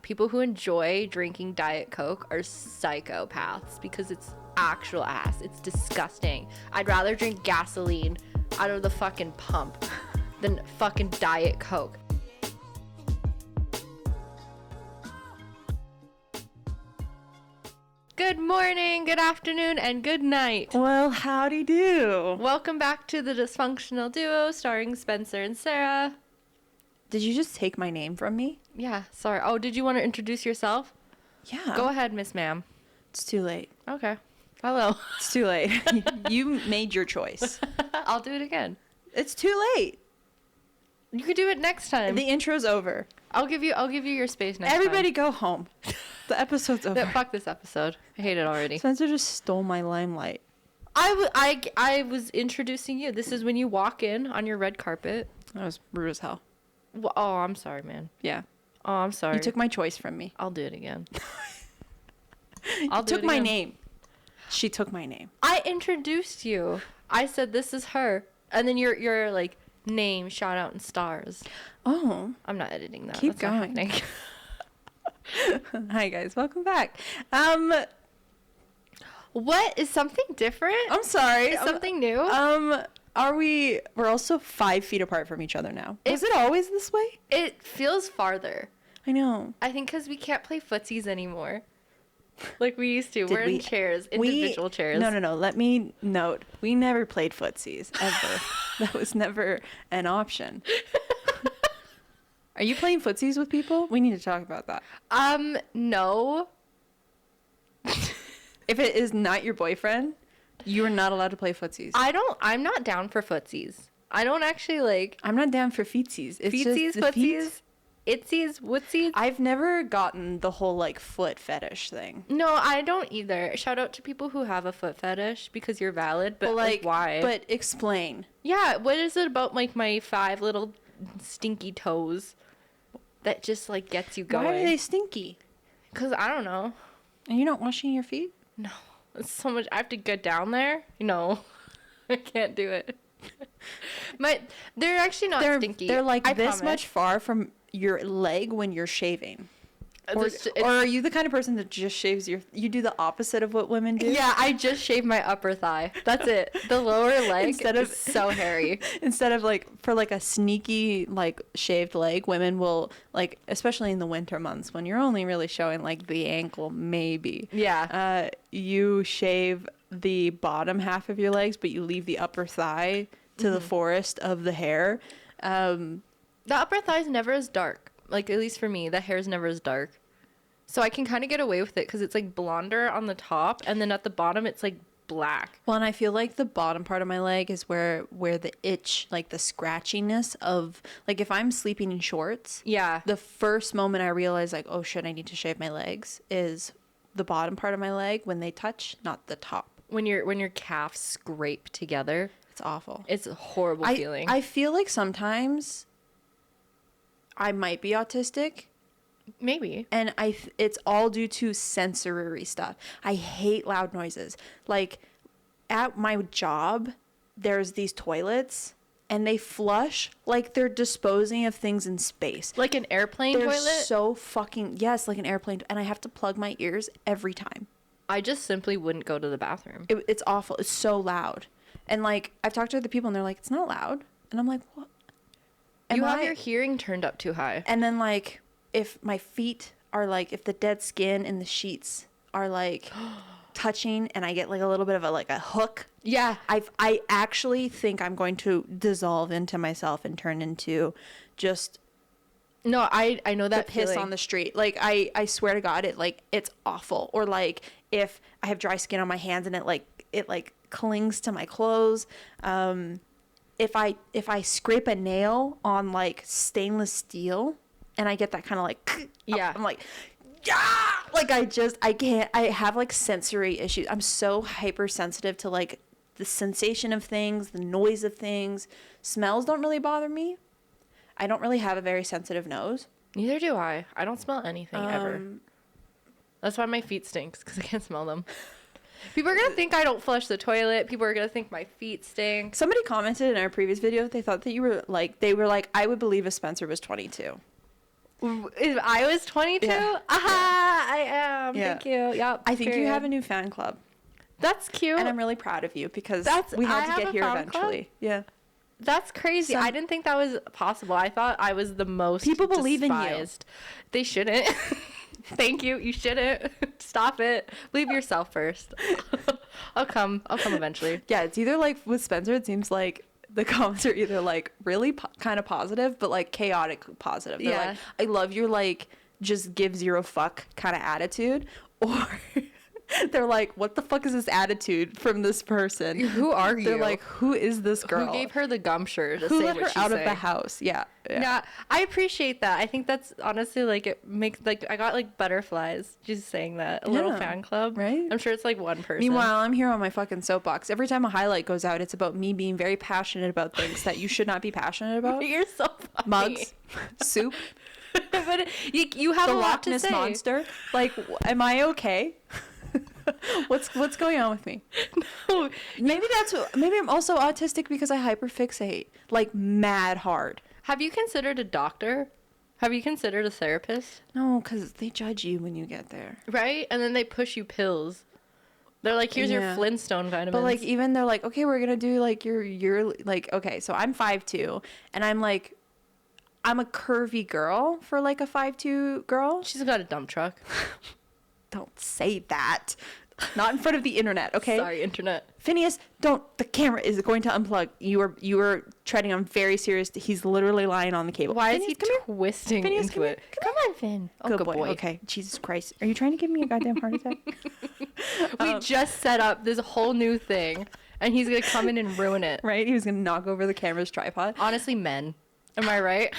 people who enjoy drinking Diet Coke are psychopaths because it's actual ass. It's disgusting. I'd rather drink gasoline out of the fucking pump than fucking Diet Coke. Good morning, good afternoon, and good night. Well, howdy do. Welcome back to the Dysfunctional Duo starring Spencer and Sarah. Did you just take my name from me? Yeah, sorry. Oh, did you want to introduce yourself? Yeah. Go ahead, Miss Ma'am. It's too late. Okay. Hello. It's too late. You made your choice. I'll do it again. It's too late. You could do it next time. The intro's over. I'll give you your space next Everybody time. go home. The episode's over. Fuck this episode. I hate it already. Spencer just stole my limelight. I was introducing you. This is when you walk in on your red carpet. That was rude as hell. Oh, I'm sorry, man. Yeah. Oh, I'm sorry. You took my choice from me. I'll do it again. You took my name. She took my name. I introduced you. I said this is her, and then your like name shot out in stars. Oh. I'm not editing that. Keep That's not going. happening. Hi guys, welcome back. What is something different? I'm sorry. Is something new? We're also 5 feet apart from each other now. Is it always this way? It feels farther. I know. I think because we can't play footsies anymore. Like we used to. We're in chairs, individual chairs. No. Let me note. We never played footsies, ever. That was never an option. Are you playing footsies with people? We need to talk about that. No. If it is not your boyfriend, you are not allowed to play footsies. I'm not down for footsies. I don't actually like... I'm not down for feetsies. It's feetsies, just the footsies, itsies, wootsies. I've never gotten the whole, like, foot fetish thing. No, I don't either. Shout out to people who have a foot fetish because you're valid, but like why? But explain. Yeah, what is it about, like, my 5 little stinky toes that just, like, gets you going? Why are they stinky? Because I don't know. Are you not washing your feet? No. It's so much. I have to get down there. No. I can't do it. They're actually not stinky. They're like I this promise. much far from your leg when you're shaving. Or are you the kind of person that just shaves you do the opposite of what women do? Yeah, I just shave my upper thigh. That's it. The lower leg is so hairy. Instead of like for like a sneaky like shaved leg, women will like, especially in the winter months when you're only really showing like the ankle maybe. Yeah. You shave the bottom half of your legs, but you leave the upper thigh to the forest of the hair. The upper thigh is never as dark. Like, at least for me, the hair is never as dark. So I can kind of get away with it because it's, like, blonder on the top. And then at the bottom, it's, like, black. Well, and I feel like the bottom part of my leg is where the itch, like the scratchiness of, like if I'm sleeping in shorts. Yeah. The first moment I realize, like, oh, shit, I need to shave my legs is the bottom part of my leg when they touch, not the top. When your calves scrape together. It's awful. It's a horrible feeling. I feel like sometimes I might be autistic. Maybe. And it's all due to sensory stuff. I hate loud noises. Like at my job, there's these toilets and they flush like they're disposing of things in space. Like an airplane They're toilet? so fucking, yes, like an airplane. And I have to plug my ears every time. I just simply wouldn't go to the bathroom. It's awful. It's so loud. And like I've talked to other people and they're like, it's not loud. And I'm like, what? You have your hearing turned up too high. And then like if my feet are like, if the dead skin in the sheets are like touching and I get like a little bit of a hook. Yeah. I actually think I'm going to dissolve into myself and turn into just no, I know that the piss feeling. on the street. Like I swear to God, it's awful. Or like if I have dry skin on my hands and it clings to my clothes. If I scrape a nail on like stainless steel and I get that kind of like, yeah, I'm like, yeah, like I can't, I have like sensory issues. I'm so hypersensitive to like the sensation of things, the noise of things. Smells don't really bother me. I don't really have a very sensitive nose. Neither do I. I don't smell anything ever. That's why my feet stinks, because I can't smell them. People are going to think I don't flush the toilet. People are going to think my feet stink. Somebody commented in our previous video, they thought that they were like, I would believe if Spencer was 22. If I was 22, Yeah. I am. Yeah. Thank you. Yep. I think you period. have a new fan club. That's cute. And I'm really proud of you because we I had to have get a here fan eventually. Yeah. That's crazy. Some- I didn't think that was possible. I thought I was the most People believe in you. despised. They shouldn't. Thank you. You shouldn't. Stop it. Leave yourself first. I'll come eventually. Yeah, it's either like with Spencer, it seems like the comments are either like really kind of positive, but like chaotic positive. They're Yeah. like, I love your like just give zero fuck kind of attitude, or they're like, what the fuck is this attitude from this person? Who are you? They're like, who is this girl? Who gave her the gumpture to Who say let what her she's out saying? of the house? Yeah. Yeah, I appreciate that. I think that's honestly like it makes like I got like butterflies just saying that. A little Yeah, fan club, right? I'm sure it's like one person. Meanwhile, I'm here on my fucking soapbox. Every time a highlight goes out, it's about me being very passionate about things that you should not be passionate about. you're so funny. Mugs, soup, But you have the a lot Loch to Ness say. monster. Like, am I okay? What's going on with me? No, Maybe maybe I'm also autistic because I hyperfixate like mad hard. have you considered a doctor? Have you considered a therapist? No, because they judge you when you get there. Right? And then they push you pills. They're like, here's your Yeah. Flintstone vitamins. But like even they're like, okay, we're gonna do like your like okay, so I'm 5'2", and I'm like, I'm a curvy girl for like a 5'2" girl. she's got a dump truck. Don't say that. Not in front of the internet, okay? Sorry, internet. Phineas, don't. The camera is going to unplug. You are treading on very serious. He's literally lying on the cable. Why Phineas, is he come here. twisting Phineas, into come here. it? Come on, Finn. Oh, Good boy. Okay. Jesus Christ. Are you trying to give me a goddamn heart attack? We just set up this whole new thing, and he's gonna come in and ruin it. Right? He was gonna knock over the camera's tripod. Honestly, men. Am I right?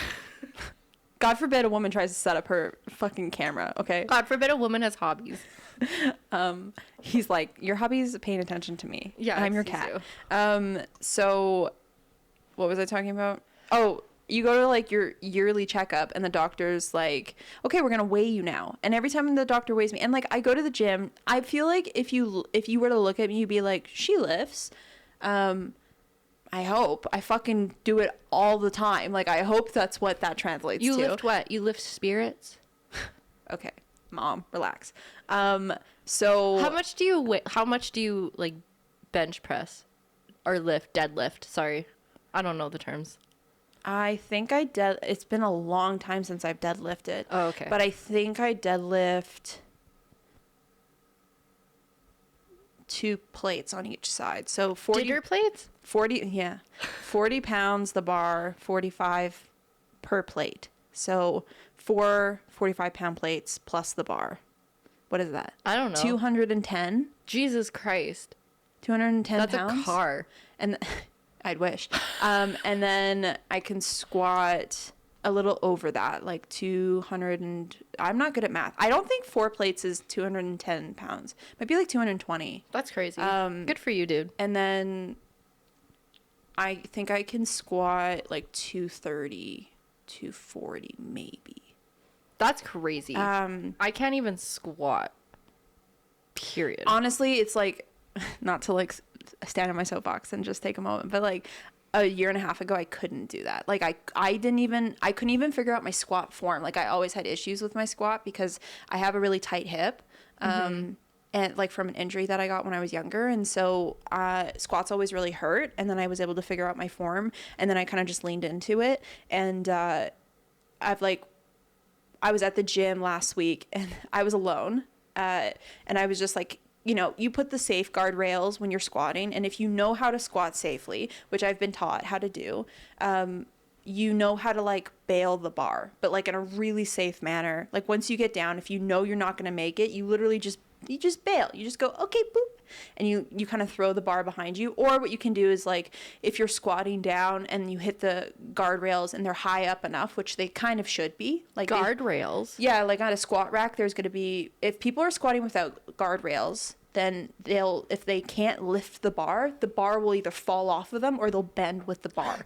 God forbid a woman tries to set up her fucking camera. Okay. God forbid a woman has hobbies. He's like, your hobby is paying attention to me. Yeah, I'm your it's you. cat. So what was I talking about? Oh, you go to like your yearly checkup and the doctor's like, okay, we're gonna weigh you now. And every time the doctor weighs me, and like I go to the gym, I feel like if you were to look at me, you'd be like, she lifts. I hope. I fucking do it all the time. Like I hope that's what that translates You to. lift what? You lift spirits? Okay, mom, relax. So How much do you like bench press or deadlift? Sorry. I don't know the terms. I think it's been a long time since I've deadlifted. Oh, okay. But I think I deadlift 2 plates on each side. So 40 Dinner plates? 40 pounds the bar, 45 per plate. So 4 45-pound plates plus the bar. What is that? I don't know. 210? Jesus Christ. 210 That's pounds? a car. And I'd wish. And then I can squat a little over that, like 200 and I'm not good at math. I don't think 4 plates is 210 pounds. Might be like 220. That's crazy. Um, Good for you, dude. And then I think I can squat like 230, 240 maybe. That's crazy. I can't even squat. Period. Honestly, it's like, not to like stand on my soapbox and just take a moment, but like a year and a half ago, I couldn't do that. Like I couldn't even figure out my squat form. Like I always had issues with my squat because I have a really tight hip. And like from an injury that I got when I was younger. And so squats always really hurt. And then I was able to figure out my form. And then I kind of just leaned into it. And I was at the gym last week and I was alone. And I was just like, you know, you put the safeguard rails when you're squatting. And if you know how to squat safely, which I've been taught how to do, you know how to like bail the bar, but like in a really safe manner. Like once you get down, if you know you're not going to make it, you literally just bail. You just go, okay, boop. And you kind of throw the bar behind you. Or what you can do is like, if you're squatting down and you hit the guardrails and they're high up enough, which they kind of should be. Like Guardrails? Yeah, like on a squat rack, there's going to be, if people are squatting without guardrails, then if they can't lift the bar will either fall off of them or they'll bend with the bar,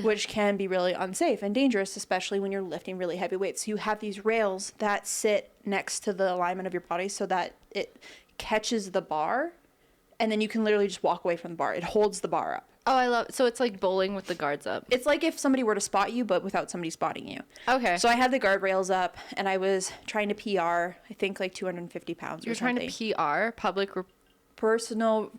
which can be really unsafe and dangerous, especially when you're lifting really heavy weights. So you have these rails that sit next to the alignment of your body so that it catches the bar, and then you can literally just walk away from the bar. It holds the bar up. Oh, I love. So it's like bowling with the guards up. It's like if somebody were to spot you, but without somebody spotting you. Okay. So I had the guardrails up, and I was trying to PR. I think like 250 pounds. You're or something. trying to PR personal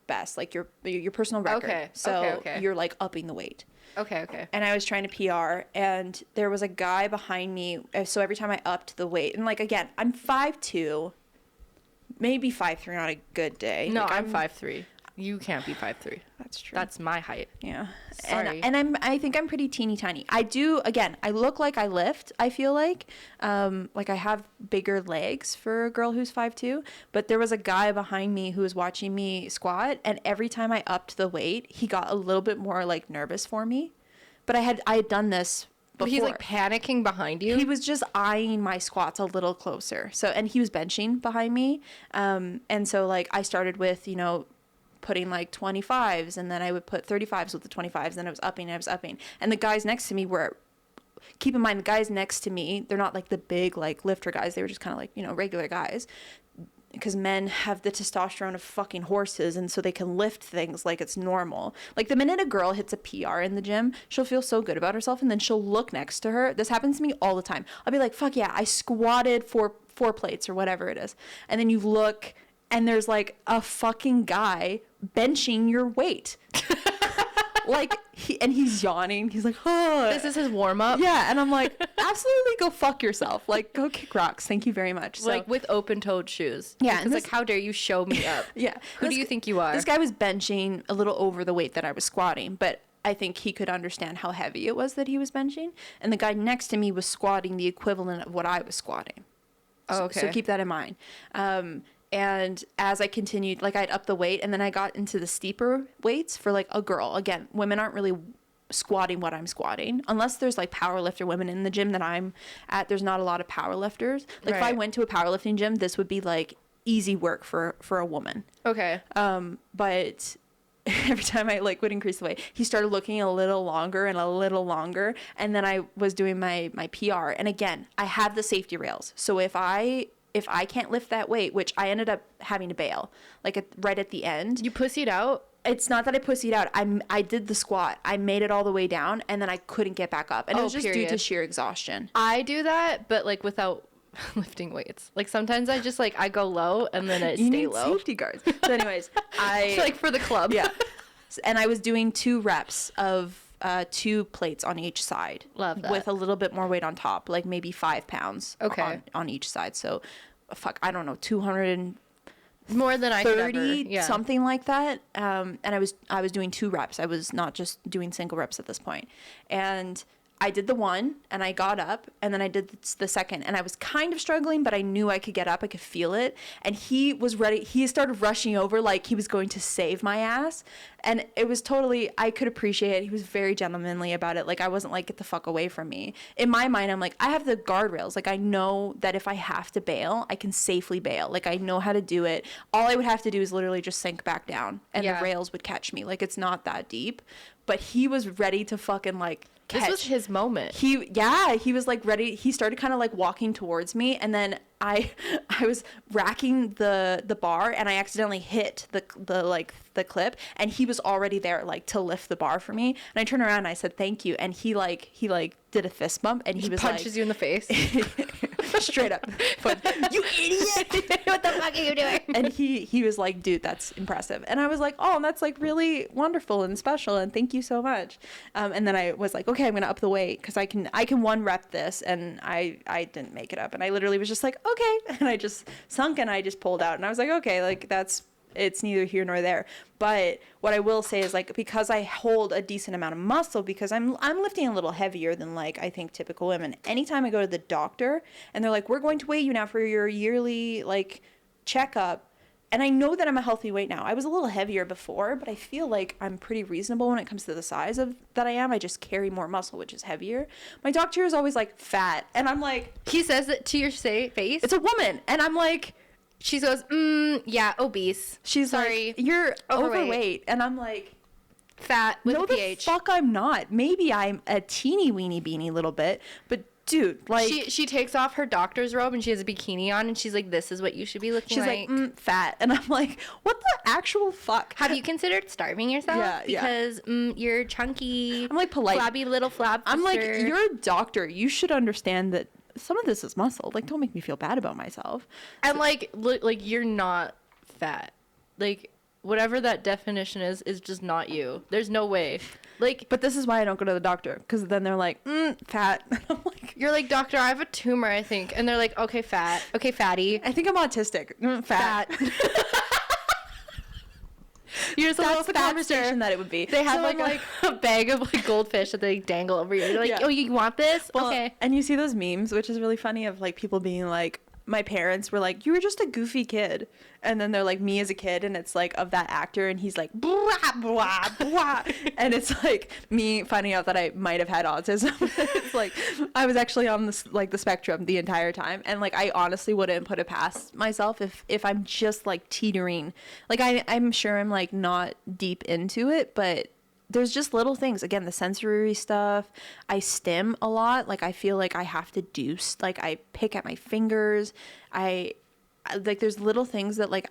best, like your personal record. Okay, So okay. you're like upping the weight. Okay. And I was trying to PR, and there was a guy behind me. So every time I upped the weight, and like again, I'm 5'2", maybe 5'3" on a good day. No, Like, I'm 5'3". You can't be 5'3". That's true. That's my height. Yeah. Sorry. And I think I'm pretty teeny tiny. I look like I lift, I feel like I have bigger legs for a girl who's 5'2", but there was a guy behind me who was watching me squat, and every time I upped the weight, he got a little bit more like nervous for me. But I had done this before. But he's like panicking behind you. He was just eyeing my squats a little closer. So, and he was benching behind me. And so like I started with, putting like 25s, and then I would put 35s with the 25s, and I was upping. And the guys next to me keep in mind, the guys next to me, they're not like the big like lifter guys. They were just kind of like, regular guys, because men have the testosterone of fucking horses, and so they can lift things like it's normal. Like the minute a girl hits a PR in the gym, she'll feel so good about herself, and then she'll look next to her. This happens to me all the time. I'll be like, fuck yeah, I squatted four plates or whatever it is. And then you look, and there's like a fucking guy benching your weight. Like, he's yawning. He's like, oh. This is his warm up. Yeah, and I'm like, absolutely go fuck yourself. Like, go kick rocks. Thank you very much. So, Like with open-toed shoes. Yeah, It's like, how dare you show me up? yeah. Who do you think you are? This guy was benching a little over the weight that I was squatting, but I think he could understand how heavy it was that he was benching. And the guy next to me was squatting the equivalent of what I was squatting. Oh, okay. So keep that in mind. And as I continued, like I'd up the weight, and then I got into the steeper weights for like a girl. Again, women aren't really squatting what I'm squatting unless there's like power lifter women in the gym that I'm at. There's not a lot of power lifters. Like if I went to a powerlifting gym, this would be like easy work for a woman. Okay. But every time I like would increase the weight, he started looking a little longer, and then I was doing my PR. And again, I have the safety rails, so if I can't lift that weight, which I ended up having to bail, like right at the end. You pussied out? It's not that I pussied out. I did the squat. I made it all the way down, and then I couldn't get back up. And it was just due to sheer exhaustion. I do that, but like without lifting weights. Like sometimes I just like, I go low and then I You stay need low. safety guards. So anyways, like for the club. Yeah. And I was doing 2 reps of 2 plates on each side. Love that. With a little bit more weight on top, like maybe 5 pounds on each side. So, I don't know, 230, More than I could ever. Yeah. something like that. And I was doing 2 reps. I was not just doing single reps at this point. And I did the one, and I got up, and then I did the second, and I was kind of struggling, but I knew I could get up. I could feel it. And he was ready. He started rushing over like he was going to save my ass. And it was totally, I could appreciate it. He was very gentlemanly about it. Like, I wasn't like, get the fuck away from me. In my mind, I'm like, I have the guardrails. Like, I know that if I have to bail, I can safely bail. Like, I know how to do it. All I would have to do is literally just sink back down, and the rails would catch me. Like, it's not that deep. But he was ready to fucking like catch. This was his moment. He was like ready. He started kind of like walking towards me, and then I was racking the bar, and I accidentally hit the clip, and he was already there like to lift the bar for me. And I turned around and I said thank you, and he did a fist bump, and he was punches you in the face. Straight up. You idiot. What the fuck are you doing? And he was like, dude, that's impressive. And I was like, oh, that's like really wonderful and special, and thank you so much. And then I was like, okay, I'm gonna up the weight because I can 1 rep this, and I didn't make it up, and I literally was just like, okay, and I just sunk, and I just pulled out, and I was like, okay, like it's neither here nor there. But what I will say is, like, because I hold a decent amount of muscle, because I'm lifting a little heavier than like I think typical women. Anytime I go to the doctor and they're like, we're going to weigh you now for your yearly like checkup, and I know that I'm a healthy weight now. I was a little heavier before, but I feel like I'm pretty reasonable when it comes to the size of that I am. I just carry more muscle, which is heavier. My doctor is always like fat, and I'm like, he says it to your face. It's a woman, and I'm like, she goes, yeah, obese. She's sorry, like, you're overweight. And I'm like, fat with no, a PH. The fuck I'm not. Maybe I'm a teeny weeny beanie little bit, but dude, like she takes off her doctor's robe and she has a bikini on and she's like, this is what you should be looking she's like fat, and I'm like, what the actual fuck? Have you considered starving yourself? Yeah, because you're chunky. I'm like polite. Flabby little flab. I'm like, you're a doctor. You should understand that some of this is muscle. Like, don't make me feel bad about myself. And like, like you're not fat. Like, whatever that definition is just not you. There's no way. Like, But this is why I don't go to the doctor, because then they're like, fat. I'm like, you're like, doctor, I have a tumor, I think. And they're like, okay, fat. Okay, fatty. I think I'm autistic. Fat. You're just a That's little the fat conversation stir. that it would be. They have So like, I'm like, a bag of like goldfish that they dangle over you. You're like, Yeah. oh, you want this? well, okay. And you see those memes, which is really funny, of like people being like, my parents were like, you were just a goofy kid. And then they're like, me as a kid, and it's like of that actor, and he's like, blah, blah, blah. And it's like me finding out that I might have had autism. It's like, I was actually on this, like, the spectrum the entire time. And like, I honestly wouldn't put it past myself if I'm just like teetering. Like, I'm sure I'm like not deep into it, but there's just little things. Again, the sensory stuff. I stim a lot. Like, I feel like I have to do, like, I pick at my fingers. Like, there's little things that, like,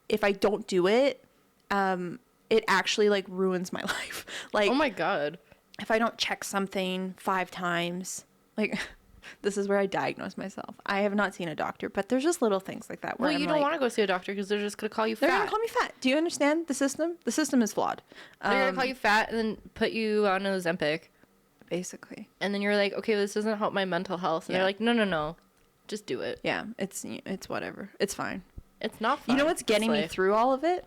if I don't do it, it actually, like, ruins my life. Like, Oh my God. if I don't check something 5 times, like, this is where I diagnose myself. I have not seen a doctor, but there's just little things like that. Where Well, I'm you don't like, want to go see a doctor because they're just going to call you they're fat. gonna call me fat. Do you understand the system? The system is flawed. They're going to call you fat and then put you on Ozempic. Basically. And then you're like, okay, this doesn't help my mental health. And Yeah. they're like, no. Just do it. Yeah, it's whatever. It's fine. It's not fun. You know what's getting me Slay. through all of it?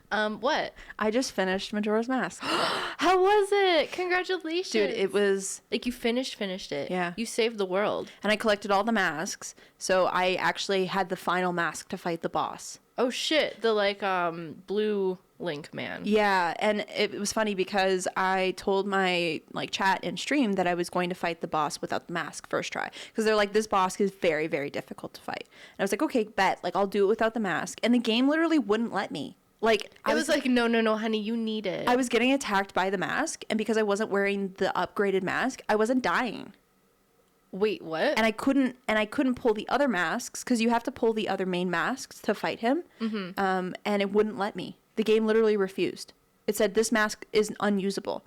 What? I just finished Majora's Mask. How was it? Congratulations. Dude, it was, like you finished it. Yeah. You saved the world. and I collected all the masks, so I actually had the final mask to fight the boss. Oh shit. The like blue Link man. Yeah, and it was funny because I told my like chat and stream that I was going to fight the boss without the mask first try, because they're like, this boss is very, very difficult to fight. And I was like, okay, bet, like I'll do it without the mask, and the game literally wouldn't let me. Like, I was like, no, honey, you need it. I was getting attacked by the mask, and because I wasn't wearing the upgraded mask, I wasn't dying. Wait, what? And I couldn't pull the other masks, because you have to pull the other main masks to fight him. And it wouldn't let me. The game literally refused. It said this mask is unusable,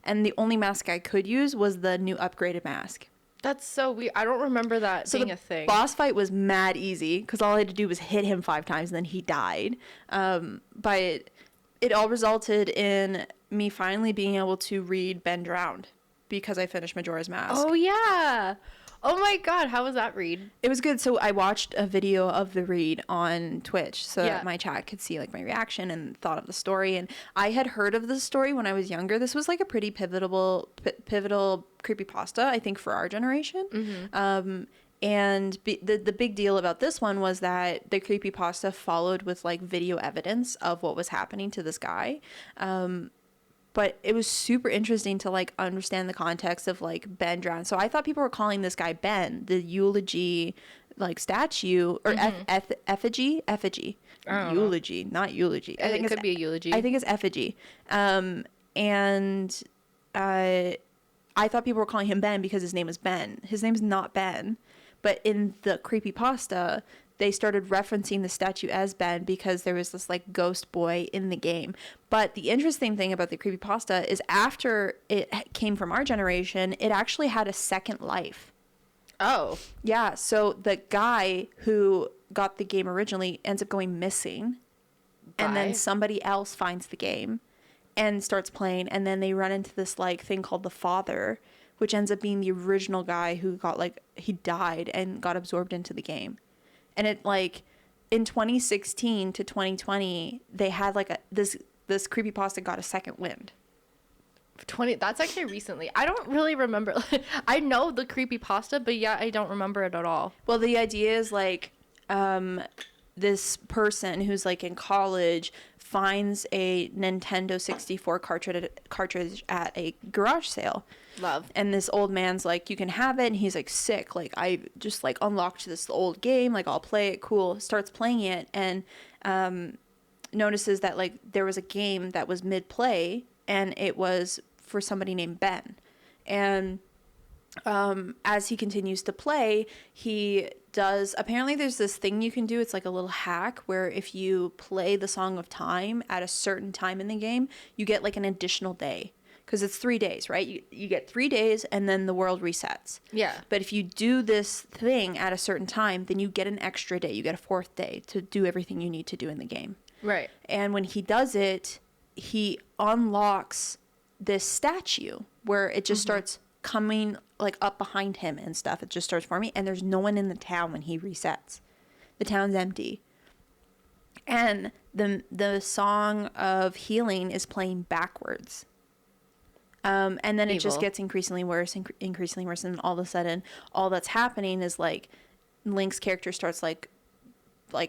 and the only mask I could use was the new upgraded mask. That's so weird. I don't remember that So being the a thing. boss fight was mad easy, because all I had to do was hit him 5 times and then he died. But it all resulted in me finally being able to read Ben Drowned, because I finished Majora's Mask. Oh yeah. Oh my God, how was that read? It was good. So I watched a video of the read on Twitch so Yeah. that my chat could see like my reaction and thought of the story. And I had heard of this story when I was younger. This was like a pretty pivotal creepypasta, I think, for our generation. And the big deal about this one was that the creepypasta followed with like video evidence of what was happening to this guy. But it was super interesting to like understand the context of like Ben Drowned. So I thought people were calling this guy Ben, the eulogy like statue, or effigy. Eulogy, not eulogy. I think it could be a eulogy. I think it's effigy. And I thought people were calling him Ben because his name was Ben. His name's not Ben. But in the creepypasta, they started referencing the statue as Ben because there was this like ghost boy in the game. But the interesting thing about the creepypasta is after it came from our generation, it actually had a second life. Oh. Yeah, so the guy who got the game originally ends up going missing. And then Bye. somebody else finds the game and starts playing, and then they run into this like thing called the Father, which ends up being the original guy who got like, he died and got absorbed into the game. And it like in 2016 to 2020, they had like this creepypasta got a second wind. 20, that's actually recently. I don't really remember. I know the creepypasta, but yeah, I don't remember it at all. Well, the idea is like this person who's like in college finds a Nintendo 64 cartridge at a garage sale. Love. And this old man's like, you can have it. And he's like, sick. Like, I just like unlocked this old game. Like, I'll play it. Cool. Starts playing it and notices that like there was a game that was mid-play and it was for somebody named Ben. And as he continues to play, he does, apparently there's this thing you can do. It's like a little hack where if you play the Song of Time at a certain time in the game, you get like an additional day. Because it's 3 days, right? You get 3 days and then the world resets. Yeah. But if you do this thing at a certain time, then you get an extra day. You get a fourth day to do everything you need to do in the game. Right. And when he does it, he unlocks this statue where it just starts coming like up behind him and stuff. It just starts forming, and there's no one in the town when he resets. The town's empty. And the Song of Healing is playing backwards. And then it just Evil. gets increasingly worse, and all of a sudden, all that's happening is like Link's character starts like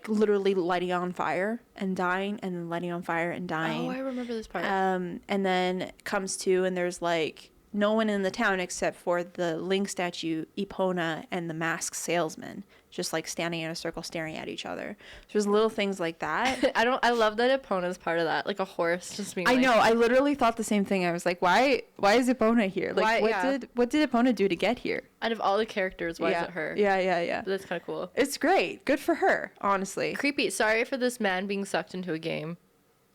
literally lighting on fire and dying, and then lighting on fire and dying. Oh, I remember this part. And then comes to, and there's like no one in the town except for the Link statue, Epona, and the masked salesman, just like standing in a circle staring at each other. There's little things like that. I love that Epona's part of that, like a horse just being I like, know. I literally thought the same thing. I was like, why is Epona here? Like, Why- what did Epona do to get here? out of all the characters, why yeah. is it her? Yeah. But that's kind of cool. It's great. Good for her, honestly. Creepy. Sorry for this man being sucked into a game.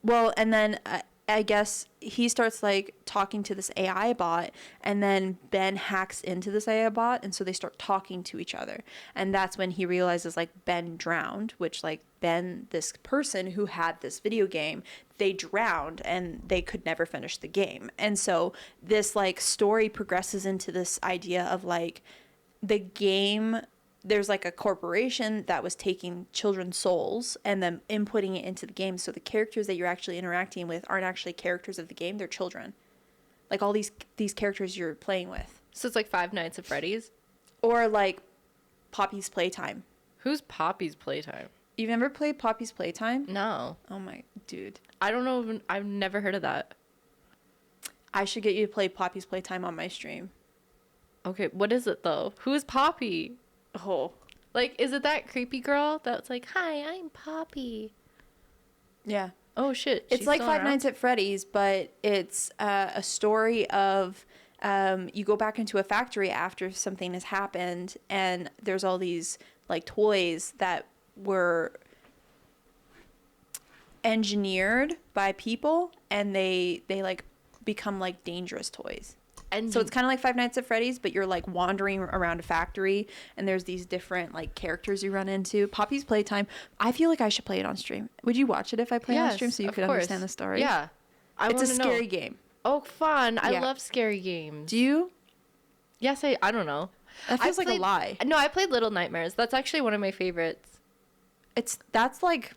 Well, and then I guess he starts like talking to this AI bot, and then Ben hacks into this AI bot, and so they start talking to each other. And that's when he realizes like Ben drowned, which like Ben, this person who had this video game, they drowned and they could never finish the game. And so this like story progresses into this idea of like the game, there's like a corporation that was taking children's souls and then inputting it into the game. So the characters that you're actually interacting with aren't actually characters of the game, they're children. Like all these characters you're playing with. So it's like Five Nights at Freddy's. Or like Poppy's Playtime. Who's Poppy's Playtime? You've never played Poppy's Playtime? No. Oh my dude. I don't know. I've never heard of that. I should get you to play Poppy's Playtime on my stream. Okay, what is it though? Who's Poppy? Oh. Like, is it that creepy girl that's like, "Hi, I'm Poppy." Yeah. Oh shit. It's she's like still Five around? Nights at Freddy's, but it's a story of you go back into a factory after something has happened, and there's all these like toys that were engineered by people, and they like become like dangerous toys. And So it's kind of like Five Nights at Freddy's, but you're like wandering around a factory, and there's these different like characters you run into. Poppy's Playtime. I feel like I should play it on stream. Would you watch it if I play on stream so you of could course. understand the story? Yeah. It's a wanna know. scary game. Oh, fun. I Yeah. love scary games. Do you? Yes, I don't know. That feels like a played- lie. No, I played Little Nightmares. That's actually one of my favorites. That's like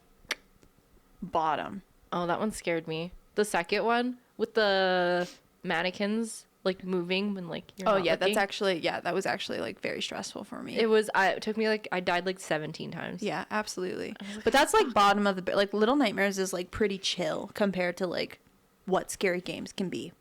bottom. Oh, that one scared me. The second one with the mannequins like moving when like you're Oh not yeah, looking. that was actually like very stressful for me. It took me like I died like 17 times. Yeah, absolutely. But that's like bottom of the like Little Nightmares is like pretty chill compared to like what scary games can be.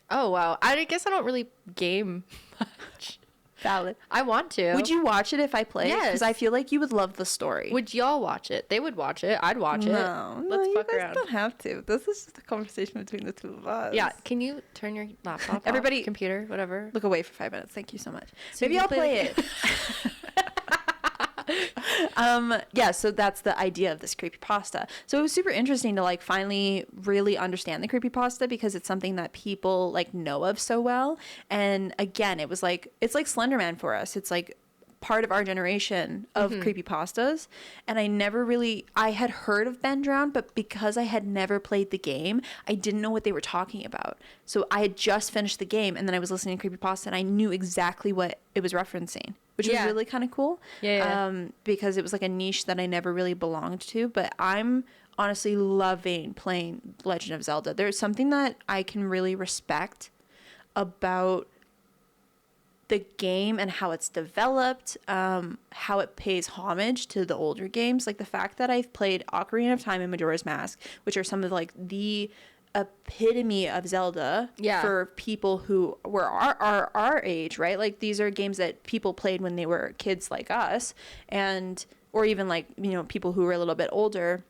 Oh wow. I guess I don't really game much. Valid. I want to. Would you watch it if I played? Yes. Because I feel like you would love the story. Would y'all watch it? They would watch it. I'd watch it. No, Let's you fuck guys around. don't have to. This is just a conversation between the two of us. Yeah. Can you turn your laptop Everybody- off? Computer, whatever. Look away for 5 minutes. Thank you so much. So Maybe you I'll play play the it. Yeah, so that's the idea of this creepypasta. So it was super interesting to like finally really understand the creepypasta because it's something that people like know of so well. And again, it's like Slenderman for us. It's like part of our generation of creepypastas. And I had heard of Ben Drowned, but because I had never played the game, I didn't know what they were talking about. So I had just finished the game, and then I was listening to creepypasta, and I knew exactly what it was referencing, which was Yeah. really kind of cool. Yeah. Because it was like a niche that I never really belonged to. But I'm honestly loving playing Legend of Zelda. There's something that I can really respect about the game and how it's developed, how it pays homage to the older games. Like the fact that I've played Ocarina of Time and Majora's Mask, which are some of like the epitome of Zelda Yeah. for people who were our age, right? Like these are games that people played when they were kids like us, and or even like, you know, people who were a little bit older.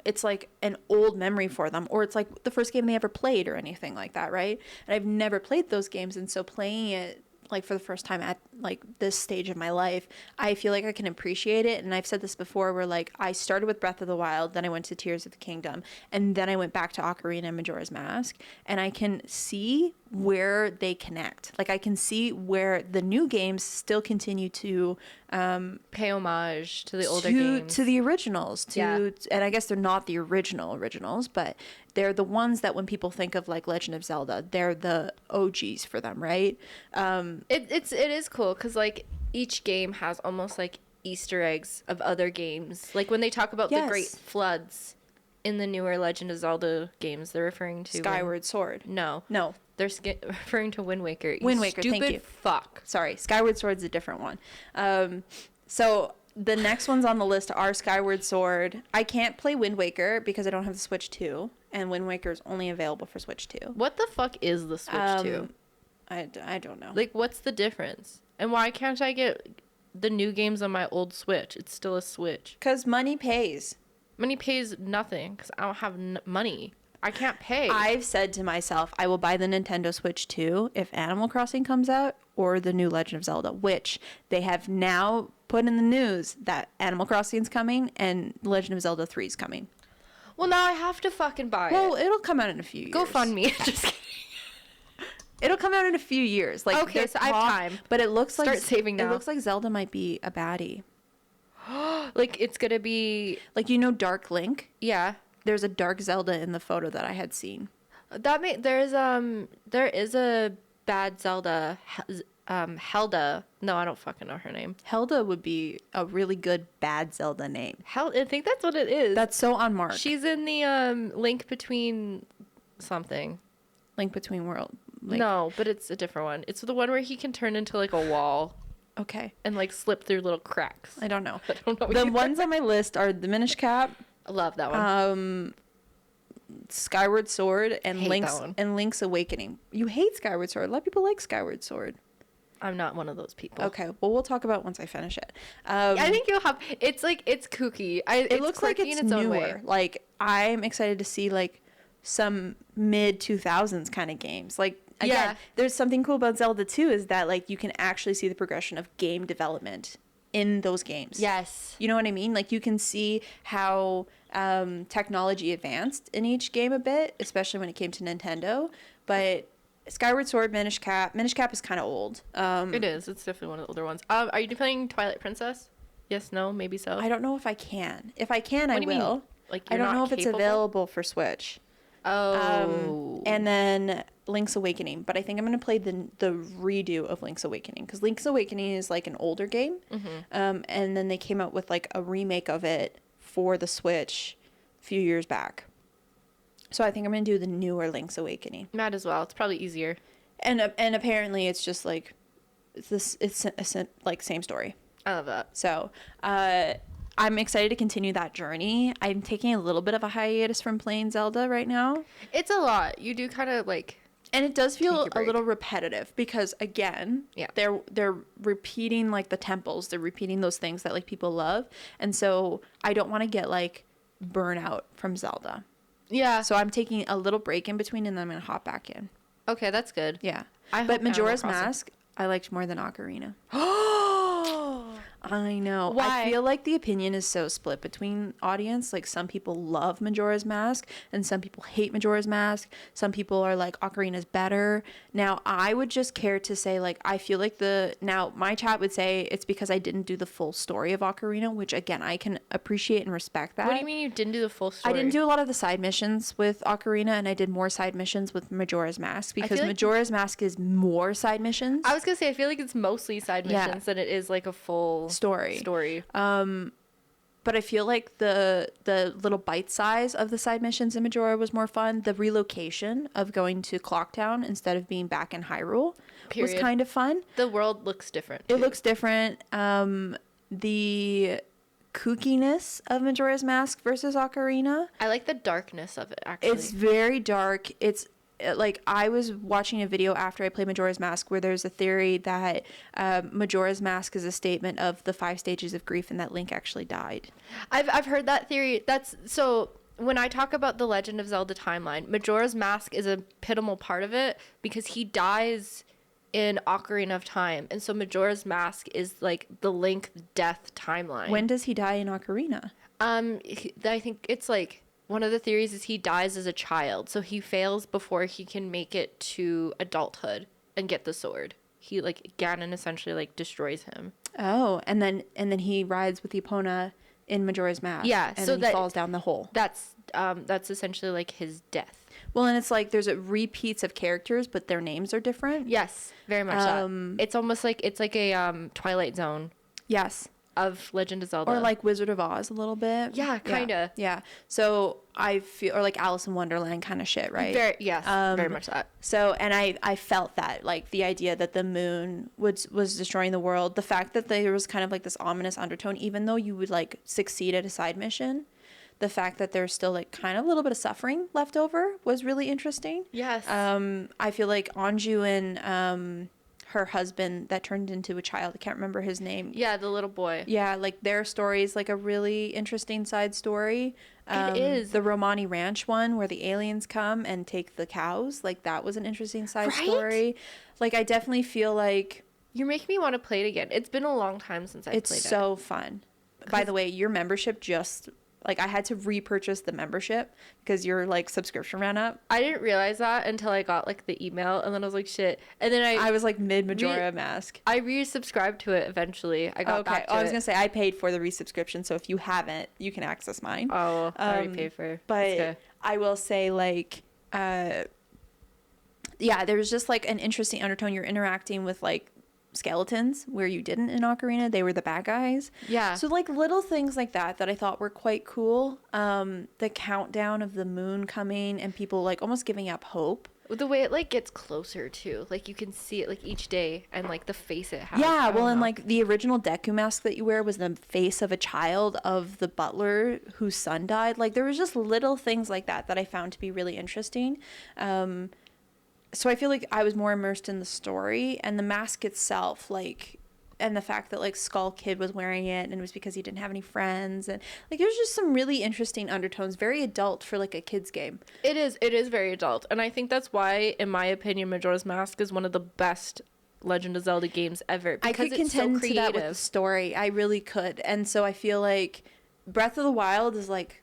It's like an old memory for them, or it's like the first game they ever played or anything like that, right? And I've never played those games, and so playing it like for the first time at like this stage of my life, I feel like I can appreciate it. And I've said this before, where like I started with Breath of the Wild, then I went to Tears of the Kingdom, and then I went back to Ocarina and Majora's Mask, and I can see where they connect. Like I can see where the new games still continue to Pay homage to the older to, games. to the originals, Yeah. and I guess they're not the originals, but they're the ones that when people think of like Legend of Zelda, they're the OGs for them, right? It is cool because like each game has almost like Easter eggs of other games. Like when they talk about the Yes. Great Floods in the newer Legend of Zelda games, they're referring to Skyward Sword. No, No, they're referring to Wind Waker. You Wind Waker, Stupid thank you. fuck. sorry, Skyward Sword's a different one. So the next ones on the list are Skyward Sword. I can't play Wind Waker because I don't have the Switch 2, and Wind Waker is only available for Switch 2. What the fuck is the Switch 2? I don't know. Like, what's the difference? And why can't I get the new games on my old Switch? It's still a Switch. Because money pays. Money pays nothing because I don't have money. I can't pay. I've said to myself, I will buy the Nintendo Switch 2 if Animal Crossing comes out or the new Legend of Zelda, which they have now put in the news that Animal Crossing's coming and Legend of Zelda 3 is coming. Well, now I have to fucking buy Well, it. it'll come out in a few years. Go fund me. Just kidding. It'll come out in a few years. Like Okay, they're so I have time. But it looks like Start saving It now. looks like Zelda might be a baddie. Like, it's gonna be... Like, you know Dark Link? Yeah. There's a Dark Zelda in the photo that I had seen. There is a bad Zelda, Helda. No, I don't fucking know her name. Helda would be a really good bad Zelda name. I think that's what it is. That's so on mark. She's in the Link Between something. Link Between World. Like, No, but it's a different one. It's the one where he can turn into like a wall Okay. and like slip through little cracks. I don't know. I don't know. The either. ones on my list are the Minish Cap, I love that one. Skyward Sword, and Hate Link's that one. and Link's Awakening. You hate Skyward Sword. A lot of people like Skyward Sword. I'm not one of those people. Okay, well we'll talk about it once I finish it. I think you'll have. It's like it's kooky. It looks like quirky it's in its own newer. way. Like I'm excited to see like some mid 2000s kind of games. Like again, Yeah. there's something cool about Zelda 2 is that like you can actually see the progression of game development in those games. Yes. You know what I mean? Like you can see how technology advanced in each game a bit, especially when it came to Nintendo. But Skyward Sword, Minish Cap is kind of old. It is. It's definitely one of the older ones. Are you playing Twilight Princess? Yes. No. Maybe so. I don't know if I can. If I can, I What do you mean? will. Like I you're don't know not if it's capable? available for Switch. Oh. And then Link's Awakening, but I think I'm gonna play the redo of Link's Awakening because Link's Awakening is like an older game, and then they came out with like a remake of it for the Switch a few years back. So I think I'm gonna do the newer Link's Awakening, Might as well. It's probably easier. and apparently it's just like it's like same story. I love that. So I'm excited to continue that journey. I'm taking a little bit of a hiatus from playing Zelda right now. It's a lot. You do kind of like. And it does Take feel your a break. little repetitive because again, Yeah. they're repeating like the temples, they're repeating those things that like people love. And so I don't want to get like burnout from Zelda. Yeah. So I'm taking a little break in between and then I'm going to hop back in. Okay, that's good. Yeah. I hope But Animal Majora's Crossing- Mask I liked more than Ocarina. I know. Why? I feel like the opinion is so split between audience. Like some people love Majora's Mask and some people hate Majora's Mask. Some people are like Ocarina's better. Now, I would just care to say like I feel like now my chat would say it's because I didn't do the full story of Ocarina, which again, I can appreciate and respect that. What do you mean you didn't do the full story? I didn't do a lot of the side missions with Ocarina and I did more side missions with Majora's Mask because like- Majora's Mask is more side missions. I was gonna say I feel like it's mostly side Yeah. missions than it is like a full Story. But I feel like the little bite size of the side missions in Majora was more fun. The relocation of going to Clocktown instead of being back in Hyrule was Period. kind of fun. The world looks different. It too. looks different. The kookiness of Majora's Mask versus Ocarina. I like the darkness of it. Actually, It's very dark. It's like I was watching a video after I played Majora's Mask where there's a theory that Majora's Mask is a statement of the 5 stages of grief and that Link actually died. I've heard that theory. That's so. When I talk about the Legend of Zelda timeline, Majora's Mask is a pivotal part of it because he dies in Ocarina of Time. And so Majora's Mask is like the Link death timeline. When does he die in Ocarina? I think it's like one of the theories is he dies as a child. So he fails before he can make it to adulthood and get the sword. He like Ganon essentially like destroys him. Oh, and then he rides with Epona in Majora's Mask. Yeah, and so then he that falls down the hole. That's essentially like his death. Well, and it's like there's a repeats of characters, but their names are different. Yes, very much that. It's almost like it's like a Twilight Zone Yes. of Legend of Zelda. Or like Wizard of Oz a little bit. Yeah, kinda. Yeah. So I feel, or like Alice in Wonderland kind of shit, right? Very much that. So, and I felt that, like, the idea that the moon was destroying the world, the fact that there was kind of like this ominous undertone, even though you would like succeed at a side mission, the fact that there's still like kind of a little bit of suffering left over was really interesting. Yes. I feel like Anju and her husband that turned into a child, I can't remember his name. Yeah, the little boy. Yeah, like their story is like a really interesting side story. It is. The Romani Ranch one where the aliens come and take the cows. Like that was an interesting side Right? story. Like I definitely feel like You're making me want to play it again. It's been a long time since I played it. it's so fun. By the way, your membership just like I had to repurchase the membership because your like subscription ran up. I didn't realize that until I got like the email, and then I was like, shit. And then I was like mid Majora Mask. I resubscribed to it eventually. I got back to I was it. gonna say I paid for the resubscription, so if you haven't, you can access mine. Oh, I already paid for it. But That's good. I will say, like, yeah, there's just like an interesting undertone. You're interacting with like skeletons where you didn't in Ocarina. They were the bad guys. Yeah. So like little things like that I thought were quite cool. The countdown of the moon coming and people like almost giving up hope. The way it like gets closer too, like you can see it like each day, and like the face it has. Yeah, I well, don't and know. like the original Deku mask that you wear was the face of a child of the butler whose son died. Like there was just little things like that I found to be really interesting. So I feel like I was more immersed in the story and the mask itself, like, and the fact that like Skull Kid was wearing it and it was because he didn't have any friends, and like there's just some really interesting undertones, very adult for like a kid's game. It is very adult, and I think that's why, in my opinion, Majora's Mask is one of the best Legend of Zelda games ever. I Because could it's so contend to creative. that with the story. I really could. And so I feel like Breath of the Wild is like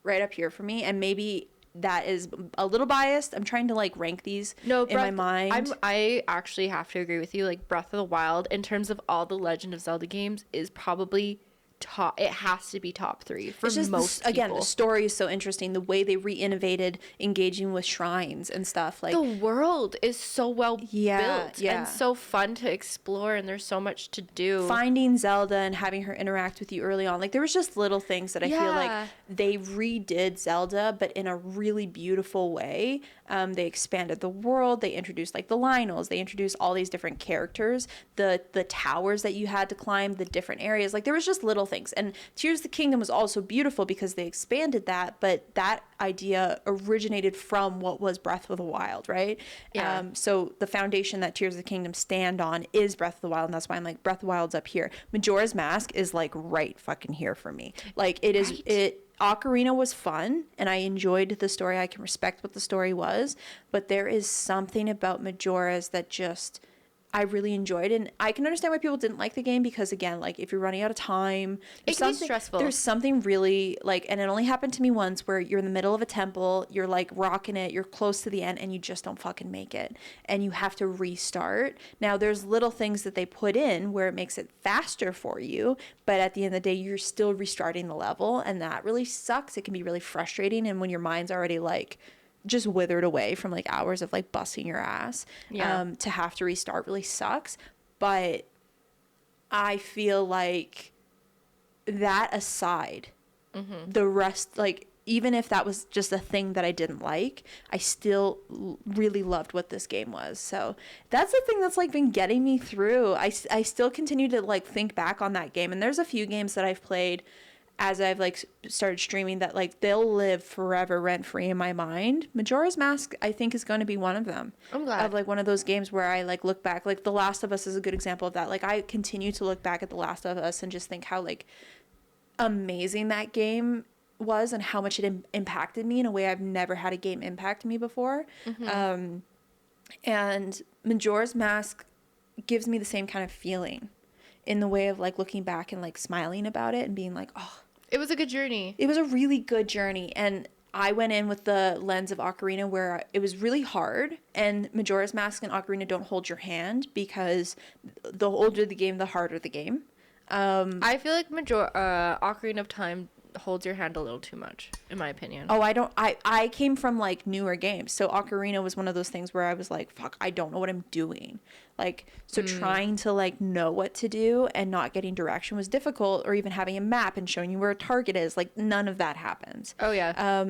right up here for me, and maybe that is a little biased. I'm trying to like rank these in my mind. I actually have to agree with you. Like Breath of the Wild, in terms of all the Legend of Zelda games, is probably top. It has to be top 3 for It's just most people. again, the story is so interesting. The way they re-innovated engaging with shrines and stuff. Like The world is so well built yeah. and so fun to explore, and there's so much to do. finding Zelda and having her interact with you early on. Like there was just little things that I feel like Yeah. they redid Zelda, but in a really beautiful way. They expanded the world. They introduced like the Lionels. They introduced all these different characters. The towers that you had to climb, the different areas. Like there was just little things. And Tears of the Kingdom was also beautiful because they expanded that, but that idea originated from what was Breath of the Wild, right? Yeah. So the foundation that Tears of the Kingdom stand on is Breath of the Wild, and that's why I'm like Breath of the Wild's up here. Majora's Mask is like right fucking here for me. Like it is Ocarina was fun and I enjoyed the story. I can respect what the story was, but there is something about Majora's that just I really enjoyed, and I can understand why people didn't like the game because again, like if you're running out of time, It can be stressful. There's something really like, and it only happened to me once where you're in the middle of a temple, you're like rocking it, you're close to the end, and you just don't fucking make it, and you have to restart. Now there's little things that they put in where it makes it faster for you, but at the end of the day, you're still restarting the level, and that really sucks. It can be really frustrating, and when your mind's already like just withered away from like hours of like busting your ass, to have to restart really sucks. But I feel like that aside, the rest, like even if that was just a thing that I didn't like, I still really loved what this game was. So that's the thing that's like been getting me through. I still continue to like think back on that game, and there's a few games that I've played as I've like started streaming that like they'll live forever rent free in my mind. Majora's Mask I think is going to be one of them. I'm glad. Of like one of those games where I like look back, like The Last of Us is a good example of that. Like I continue to look back at The Last of Us and just think how like amazing that game was and how much it impacted me in a way I've never had a game impact me before. And Majora's Mask gives me the same kind of feeling in the way of like looking back and like smiling about it and being like, oh, It was a good journey. it was a really good journey. And I went in with the lens of Ocarina where it was really hard, and Majora's Mask and Ocarina don't hold your hand because the older the game, the harder the game. I feel like Ocarina of Time holds your hand a little too much, in my opinion. Oh, I came from like newer games. So Ocarina was one of those things where I was like, fuck, I don't know what I'm doing. Like, so trying to like know what to do and not getting direction was difficult, or even having a map and showing you where a target is. Like, none of that happens. Oh, yeah.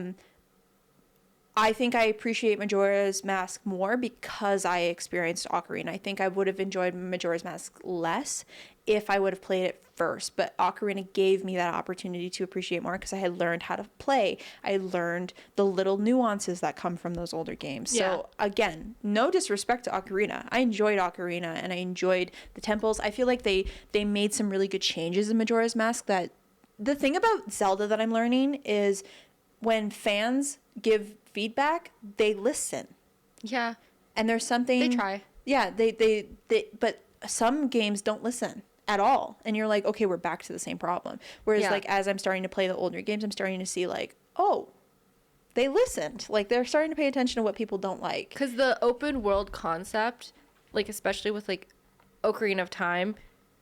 I think I appreciate Majora's Mask more because I experienced Ocarina. I think I would have enjoyed Majora's Mask less if I would have played it first, but Ocarina gave me that opportunity to appreciate more because I had learned how to play. I learned the little nuances that come from those older games. Yeah. So again, no disrespect to Ocarina. I enjoyed Ocarina and I enjoyed the temples. I feel like they made some really good changes in Majora's Mask. That the thing about Zelda that I'm learning is when fans give feedback, they listen. Yeah. And there's something They try. Yeah, they but some games don't listen at all. And you're like, okay, we're back to the same problem. Whereas Yeah. like as I'm starting to play the older games, I'm starting to see like, oh, they listened. Like they're starting to pay attention to what people don't like. Because the open world concept, like, especially with, like, Ocarina of Time,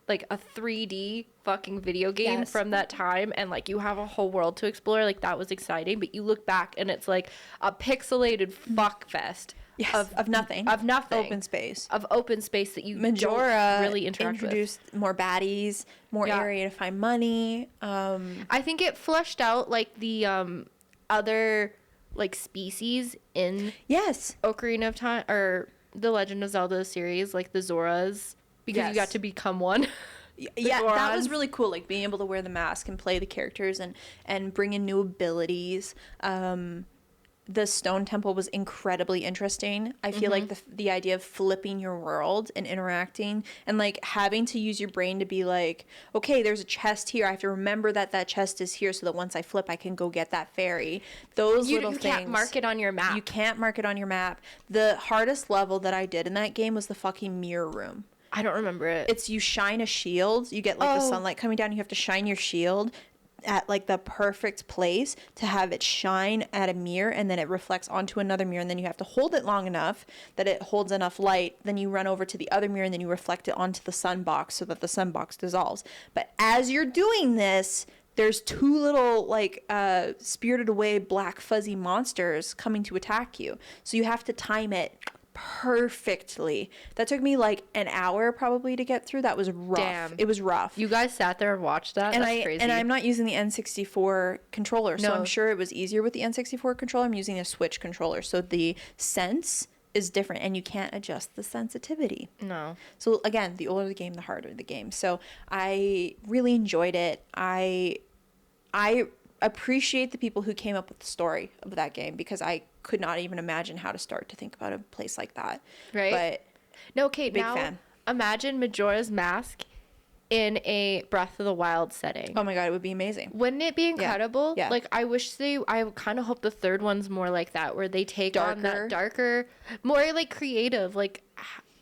like, a 3D fucking video game Yes. from that time, and, like, you have a whole world to explore, like, that was exciting. But you look back, and it's, like, a pixelated fuck fest. Yes, of nothing. Of nothing. Open space. Of open space that you Majora don't really interact introduced more baddies, more Yeah. area to find money. I think it fleshed out, like, the other, like, species in Yes. Ocarina of Time, or the Legend of Zelda series, like the Zoras, because Yes. you got to become one. Yeah, that was Gorons. really cool. Like being able to wear the mask and play the characters and bring in new abilities. The stone temple was incredibly interesting. I feel like the idea of flipping your world and interacting and like having to use your brain to be like, okay, there's a chest here. I have to remember that that chest is here so that once I flip, I can go get that fairy. Those You little things. can't mark it on your map. You can't mark it on your map. The hardest level that I did in that game was the fucking mirror room. I don't remember it. It's you shine a shield. You get like the Oh. sunlight coming down. You have to shine your shield at like the perfect place to have it shine at a mirror, and then it reflects onto another mirror, and then you have to hold it long enough that it holds enough light. Then you run over to the other mirror, and then you reflect it onto the sun box so that the sun box dissolves. But as you're doing this, there's two little like spirited away black fuzzy monsters coming to attack you. So you have to time it perfectly. That took me like an hour probably to get through. That was rough. Damn. It was rough. You guys sat there and watched that? and That's crazy. and I'm not using the N64 controller, so No. I'm sure it was easier with the N64 controller. I'm using a Switch controller, so the sense is different, and you can't adjust the sensitivity. No. So again, the older the game, the harder the game. So I really enjoyed it. I appreciate the people who came up with the story of that game because I could not even imagine how to start to think about a place like that. Right? But No, okay, Big now fan. imagine Majora's Mask in a Breath of the Wild setting. oh my god, it would be amazing. Wouldn't it be incredible? Yeah. Like, I kind of hope the third one's more like that, where they take on Darker. that darker, more like creative. Like,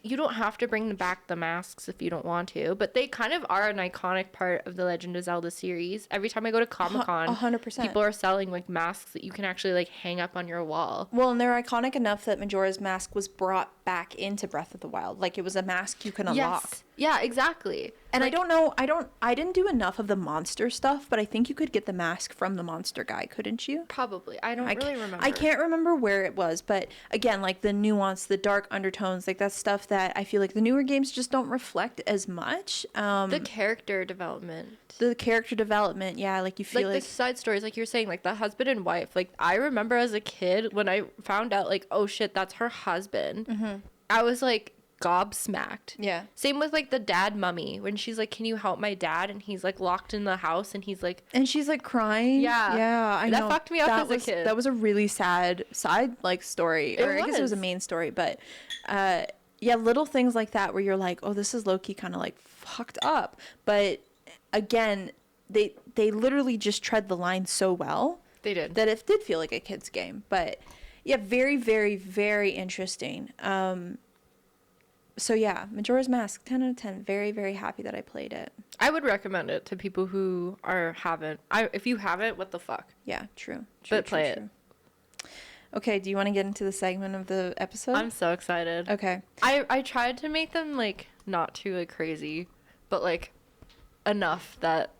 you don't have to bring back the masks if you don't want to, but they kind of are an iconic part of the Legend of Zelda series. Every time I go to Comic-Con, 100%. people are selling like masks that you can actually like hang up on your wall. Well, and they're iconic enough that Majora's Mask was brought back into Breath of the Wild. Like it was a mask you can unlock. Yes. Yeah, exactly. And Like, I don't know, I didn't do enough of the monster stuff, but I think you could get the mask from the monster guy, couldn't you? probably. I don't really remember. I can't remember where it was, but again, like the nuance, the dark undertones, like that's stuff that I feel like the newer games just don't reflect as much. The character development. The character development, yeah, like you feel Like like the side stories, like you're saying, like the husband and wife. Like, I remember as a kid when I found out, like, oh shit, that's her husband. I was like gobsmacked. yeah. Same with like the dad mummy when she's like, "Can you help my dad?" and he's like locked in the house and he's like, And she's like crying. Yeah. Yeah, I That know. fucked me up as a was, kid. That was a really sad side like story. Or I guess it was a was. main story, but yeah, little things like that where you're like, oh, this is low key kind of like fucked up. But again, they literally just tread the line so well they did. that it did feel like a kid's game. But Yeah, very, very, very interesting. So yeah, Majora's Mask, 10 out of 10. Very, very happy that I played it. I would recommend it to people who haven't. If you haven't, what the fuck? Yeah, true. But play it. Okay, do you want to get into the segment of the episode? I'm so excited. Okay. I tried to make them like not too like crazy, but like enough that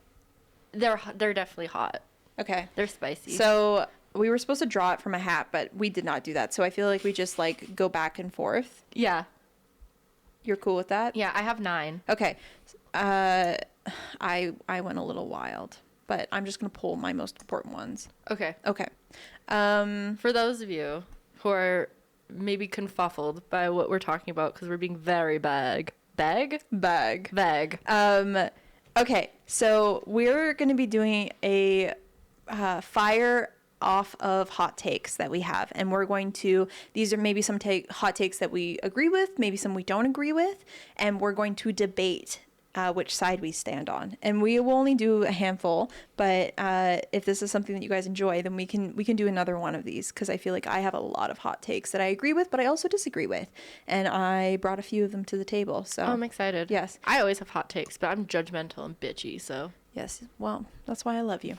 they're definitely hot. Okay. They're spicy. So we were supposed to draw it from a hat, but we did not do that. So I feel like we just like go back and forth. yeah. You're cool with that? Yeah, I have 9. Okay. I went a little wild, but I'm just gonna pull my most important ones. Okay. Okay. For those of you who are maybe confuffled by what we're talking about because we're being very vague. Vague. Okay, so we're going to be doing a fire off of hot takes that we have, and we're going to, these are maybe some hot takes that we agree with, maybe some we don't agree with, and we're going to debate which side we stand on. And we will only do a handful, but if this is something that you guys enjoy, then we can do another one of these, because I feel like I have a lot of hot takes that I agree with, but I also disagree with, and I brought a few of them to the table. So I'm excited. Yes. I always have hot takes, but I'm judgmental and bitchy, so. Yes, well, that's why I love you.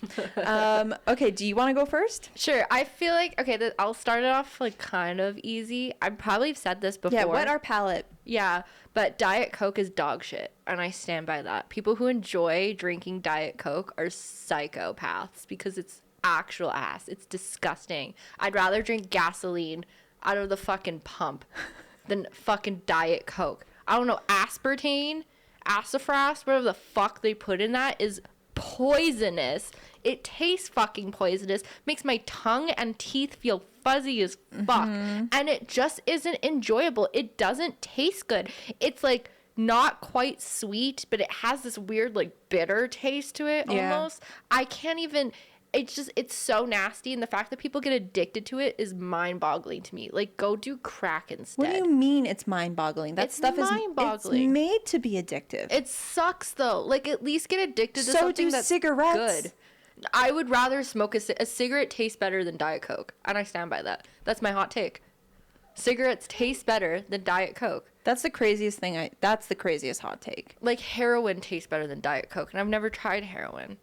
Okay, do you want to go first? Sure. I feel like, okay, I'll start it off like kind of easy. I probably have said this before. Yeah, wet our palate. Yeah, but Diet Coke is dog shit, and I stand by that. People who enjoy drinking Diet Coke are psychopaths because it's actual ass. It's disgusting. I'd rather drink gasoline out of the fucking pump than fucking Diet Coke. I don't know, aspartame, sassafras, whatever the fuck they put in that is poisonous. It tastes fucking poisonous, makes my tongue and teeth feel fuzzy as fuck, and it just isn't enjoyable. It doesn't taste good. It's like not quite sweet, but it has this weird like bitter taste to it almost. I can't even, it's so nasty, and the fact that people get addicted to it is mind-boggling to me. Like, go do crack instead. What do you mean it's mind-boggling? That It's stuff mind-boggling. It's made to be addictive. It sucks though. Like, at least get addicted to So something do that's cigarettes. good. I would rather smoke a cigarette tastes better than Diet Coke, and I stand by that. That's my hot take. Cigarettes taste better than Diet Coke. That's the craziest thing. That's the craziest hot take. Like, heroin tastes better than Diet Coke, and I've never tried heroin.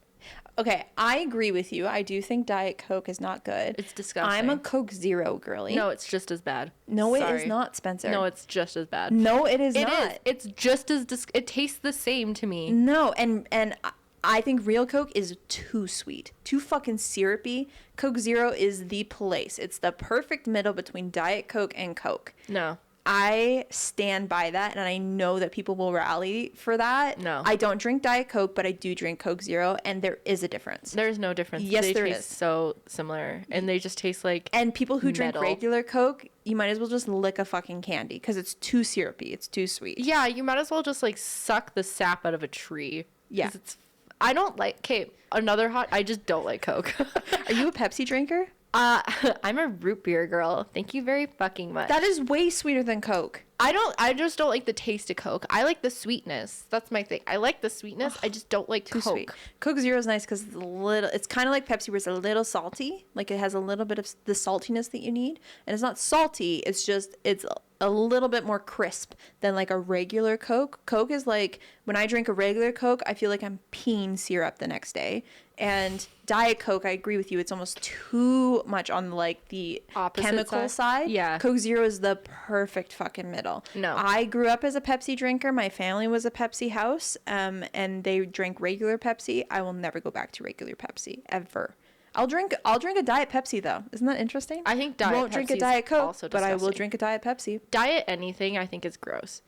Okay, I agree with you. I do think Diet Coke is not good. It's disgusting. I'm a Coke Zero girly. No, it's just as bad. No, it Sorry. is not, Spencer. No, it's just as bad. No, it is It not. is. It's just as it tastes the same to me. No, and I think real Coke is too sweet, too fucking syrupy. Coke Zero is the place. It's the perfect middle between Diet Coke and Coke. No. I stand by that, and I know that people will rally for that. No. I don't drink Diet Coke, but I do drink Coke Zero, and there is a difference. There's no difference. Yes, they there taste is. so similar, and they just taste like And people who drink metal. regular Coke, you might as well just lick a fucking candy because it's too syrupy. It's too sweet. Yeah, you might as well just like suck the sap out of a tree. Yeah. 'Cause I don't like, okay, another hot, I just don't like Coke. Are you a Pepsi drinker? I'm a root beer girl. Thank you very fucking much. That is way sweeter than Coke. I just don't like the taste of Coke. I like the sweetness. That's my thing. I like the sweetness. I just don't like Too Coke. sweet. Coke Zero is nice because it's kind of like Pepsi where it's a little salty. Like it has a little bit of the saltiness that you need. And it's not salty. It's just, it's a little bit more crisp than like a regular Coke. Coke is like, when I drink a regular Coke, I feel like I'm peeing syrup the next day. And Diet Coke, I agree with you. It's almost too much on like the Opposite chemical side. Yeah. Coke Zero is the perfect fucking middle. No. I grew up as a Pepsi drinker. My family was a Pepsi house, and they drank regular Pepsi. I will never go back to regular Pepsi ever. I'll drink a Diet Pepsi though. Isn't that interesting? I think Diet won't drink a Pepsi is Diet Coke, also but I will disgusting. drink a Diet Pepsi. Diet anything I think is gross.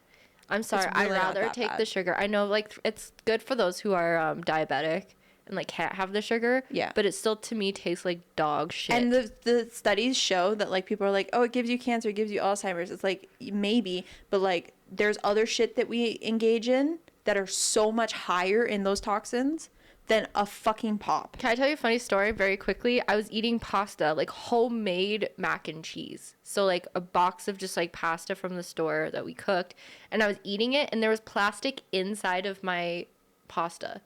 I'm sorry. I'd really not rather that take bad. the sugar. I know like it's good for those who are diabetic and like can't have the sugar. Yeah. But it still to me tastes like dog shit. And the studies show that like people are like, oh, it gives you cancer, it gives you Alzheimer's. It's like maybe, but like there's other shit that we engage in that are so much higher in those toxins than a fucking pop. Can I tell you a funny story very quickly? I was eating pasta, like homemade mac and cheese. So like a box of just like pasta from the store that we cooked, and I was eating it and there was plastic inside of my pasta.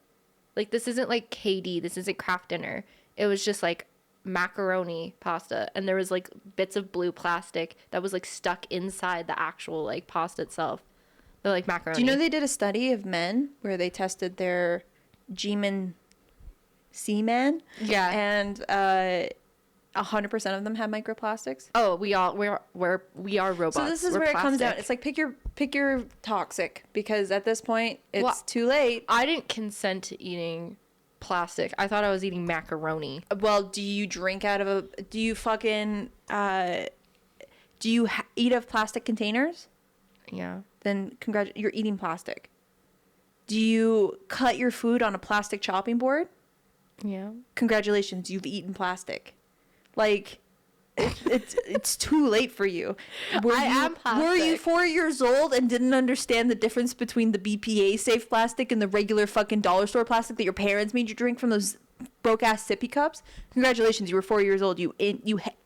Like this isn't like KD, this isn't Kraft Dinner. It was just like macaroni pasta, and there was like bits of blue plastic that was like stuck inside the actual like pasta itself. They're like macaroni. Do you know they did a study of men where they tested their G-man semen? Yeah. And 100% of them had microplastics. Oh, we are robots. So this is We're where it comes down. plastic. It's like pick your toxic, because at this point it's Well, too late. I didn't consent to eating plastic. I thought I was eating macaroni. Well, do you drink out of a? Do you fucking? Do you eat out of plastic containers? Yeah. Then you're eating plastic. Do you cut your food on a plastic chopping board? Yeah. Congratulations, you've eaten plastic. Like, it's too late for you. Were you 4 years old and didn't understand the difference between the BPA safe plastic and the regular fucking dollar store plastic that your parents made you drink from those broke ass sippy cups? Congratulations, you were 4 years old. You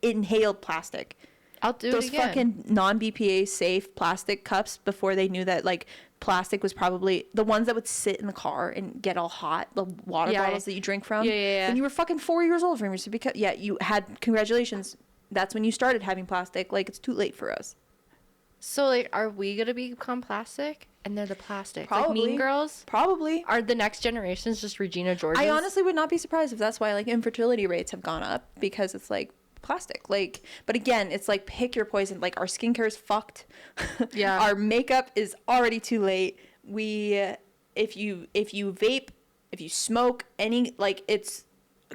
inhaled plastic. I'll do Those it again. fucking non-BPA safe plastic cups, before they knew that like plastic was probably the ones that would sit in the car and get all hot, the water bottles that you drink from. Yeah. And you were fucking 4 years old from your sippy cup. Yeah, you had, congratulations. That's when you started having plastic. Like, it's too late for us. So like, are we gonna become plastic? And they're the plastic. Probably. Like Mean Girls. Probably. Are the next generations just Regina George? I honestly would not be surprised if that's why like infertility rates have gone up, because it's like plastic. Like, but again, it's like pick your poison. Like, our skincare is fucked. Yeah. Our makeup is already too late. If you vape, if you smoke any, like, it's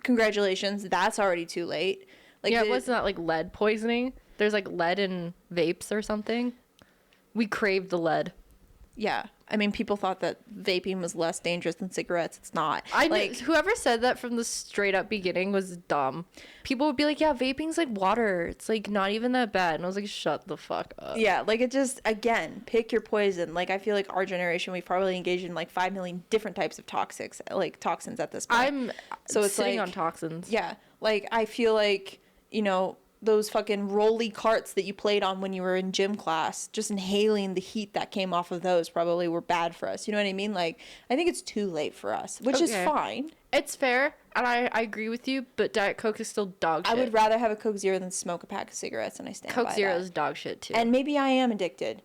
congratulations, that's already too late. Like, yeah, wasn't that like lead poisoning? There's like lead in vapes or something. We craved the lead. Yeah. I mean, people thought that vaping was less dangerous than cigarettes. It's not. Whoever said that from the straight up beginning was dumb. People would be like, yeah, vaping's like water. It's like not even that bad. And I was like, shut the fuck up. Yeah, like, it just, again, pick your poison. Like, I feel like our generation, we've probably engaged in like 5 million different types of toxins at this point. I'm sitting on toxins. Yeah, like, I feel like, you know, those fucking rolly carts that you played on when you were in gym class, just inhaling the heat that came off of those probably were bad for us. You know what I mean? Like, I think it's too late for us, which is fine. It's fair, and I agree with you, but Diet Coke is still dog shit. I would rather have a Coke Zero than smoke a pack of cigarettes, and I stand by Coke Zero that. is dog shit too. And maybe I am addicted,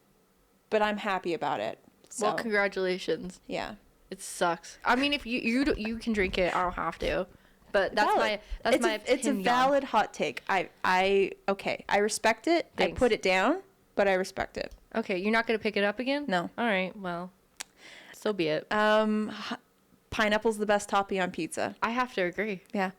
but I'm happy about it. So, well, congratulations. yeah. It sucks. I mean, if you can drink it, I don't have to. But that's Valid. my opinion. It's a valid hot take. I respect it. Thanks. I put it down, but I respect it. Okay, you're not gonna pick it up again? No. All right. Well, so be it. Pineapple's the best topping on pizza. I have to agree. Yeah.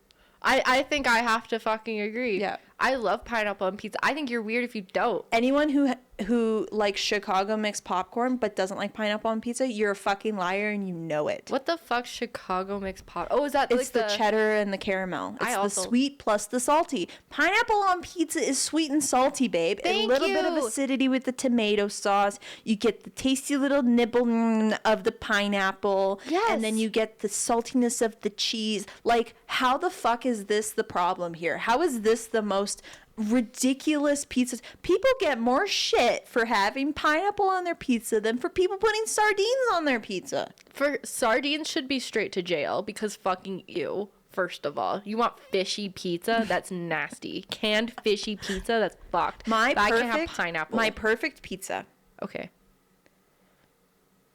I think I have to fucking agree. Yeah. I love pineapple on pizza. I think you're weird if you don't. Anyone who likes Chicago mixed popcorn but doesn't like pineapple on pizza, you're a fucking liar and you know it. What the fuck, Chicago mixed pot? Oh, is that It's like the cheddar and the caramel. It's the sweet plus the salty. Pineapple on pizza is sweet and salty, babe. Thank a little bit of you. acidity with the tomato sauce. You get the tasty little nibble of the pineapple. Yes. And then you get the saltiness of the cheese. Like, how the fuck is this the problem here? How is this the most ridiculous pizzas? People get more shit for having pineapple on their pizza than for people putting sardines on their pizza. For sardines should be straight to jail because fucking ew. First of all, you want fishy pizza? That's nasty. Canned fishy pizza? That's fucked. I can't have pineapple. My perfect pizza. Okay.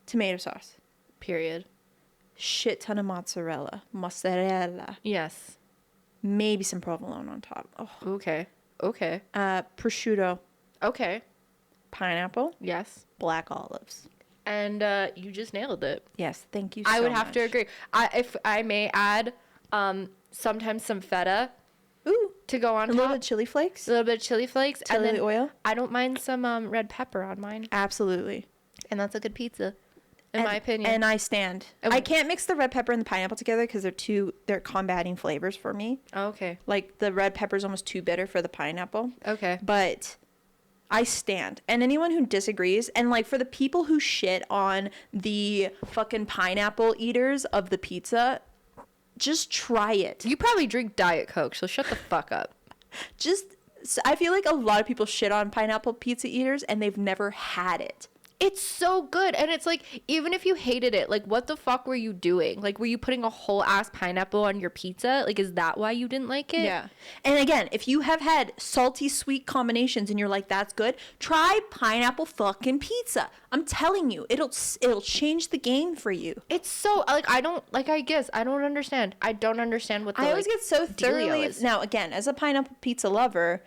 Tomato sauce. Period. Shit ton of mozzarella. Yes. Maybe some provolone on top. Oh. Okay. Okay. Prosciutto. Okay. Pineapple. Yes. Black olives. And you just nailed it. Yes, thank you so I would much. have to agree. If I may add, sometimes some feta Ooh. to go on A top. little bit of chili flakes. A little bit of chili flakes. Chili and then oil. I don't mind some red pepper on mine. Absolutely. And that's a good pizza, in my opinion. And I stand. And- I can't mix the red pepper and the pineapple together because they're combating flavors for me. Oh, okay. Like, the red pepper's almost too bitter for the pineapple. Okay. But I stand. And anyone who disagrees, and like for the people who shit on the fucking pineapple eaters of the pizza, just try it. You probably drink Diet Coke, so shut the fuck up. I feel like a lot of people shit on pineapple pizza eaters and they've never had it. It's so good. And it's like, even if you hated it, like, what the fuck were you doing? Like, were you putting a whole ass pineapple on your pizza? Like, is that why you didn't like it? Yeah. And again, if you have had salty sweet combinations and you're like, that's good, try pineapple fucking pizza. I'm telling you, it'll change the game for you. It's so, like, I don't understand. I don't understand what the, I always like, get so dealio thoroughly is. now again, as a pineapple pizza lover,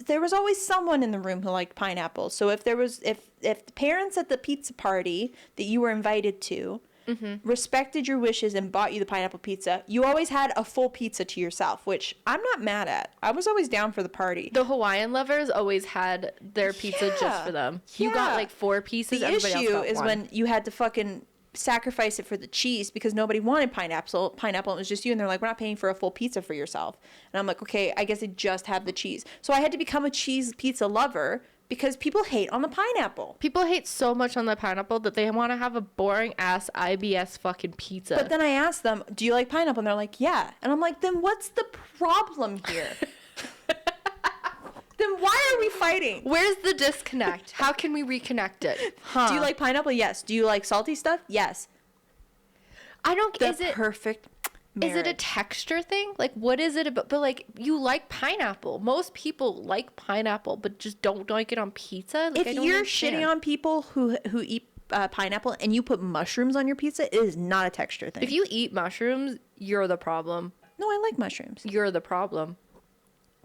there was always someone in the room who liked pineapple. So if the parents at the pizza party that you were invited to respected your wishes and bought you the pineapple pizza, you always had a full pizza to yourself, which I'm not mad at. I was always down for the party. The Hawaiian lovers always had their pizza just Yeah. for them. You got Yeah. like 4 pieces. The everybody else issue got is one. when you had to fucking sacrifice it for the cheese because nobody wanted pineapple. It was just you, and they're like, we're not paying for a full pizza for yourself. And I'm like, okay, I guess I just have the cheese. So I had to become a cheese pizza lover because people hate on the pineapple. People hate so much on the pineapple that they want to have a boring ass IBS fucking pizza. But then I asked them, do you like pineapple? And they're like, yeah. And I'm like, then what's the problem here? Then why are we fighting? Where's the disconnect? How can we reconnect it? Huh? Do you like pineapple? Yes. Do you like salty stuff? Yes. I don't. The Is it perfect Is it a marriage. texture thing? Like, what is it about? But like, you like pineapple. Most people like pineapple, but just don't like it on pizza. Like, I If don't you're understand. shitting on people who eat pineapple and you put mushrooms on your pizza, it is not a texture thing. If you eat mushrooms, you're the problem. No, I like mushrooms. You're the problem.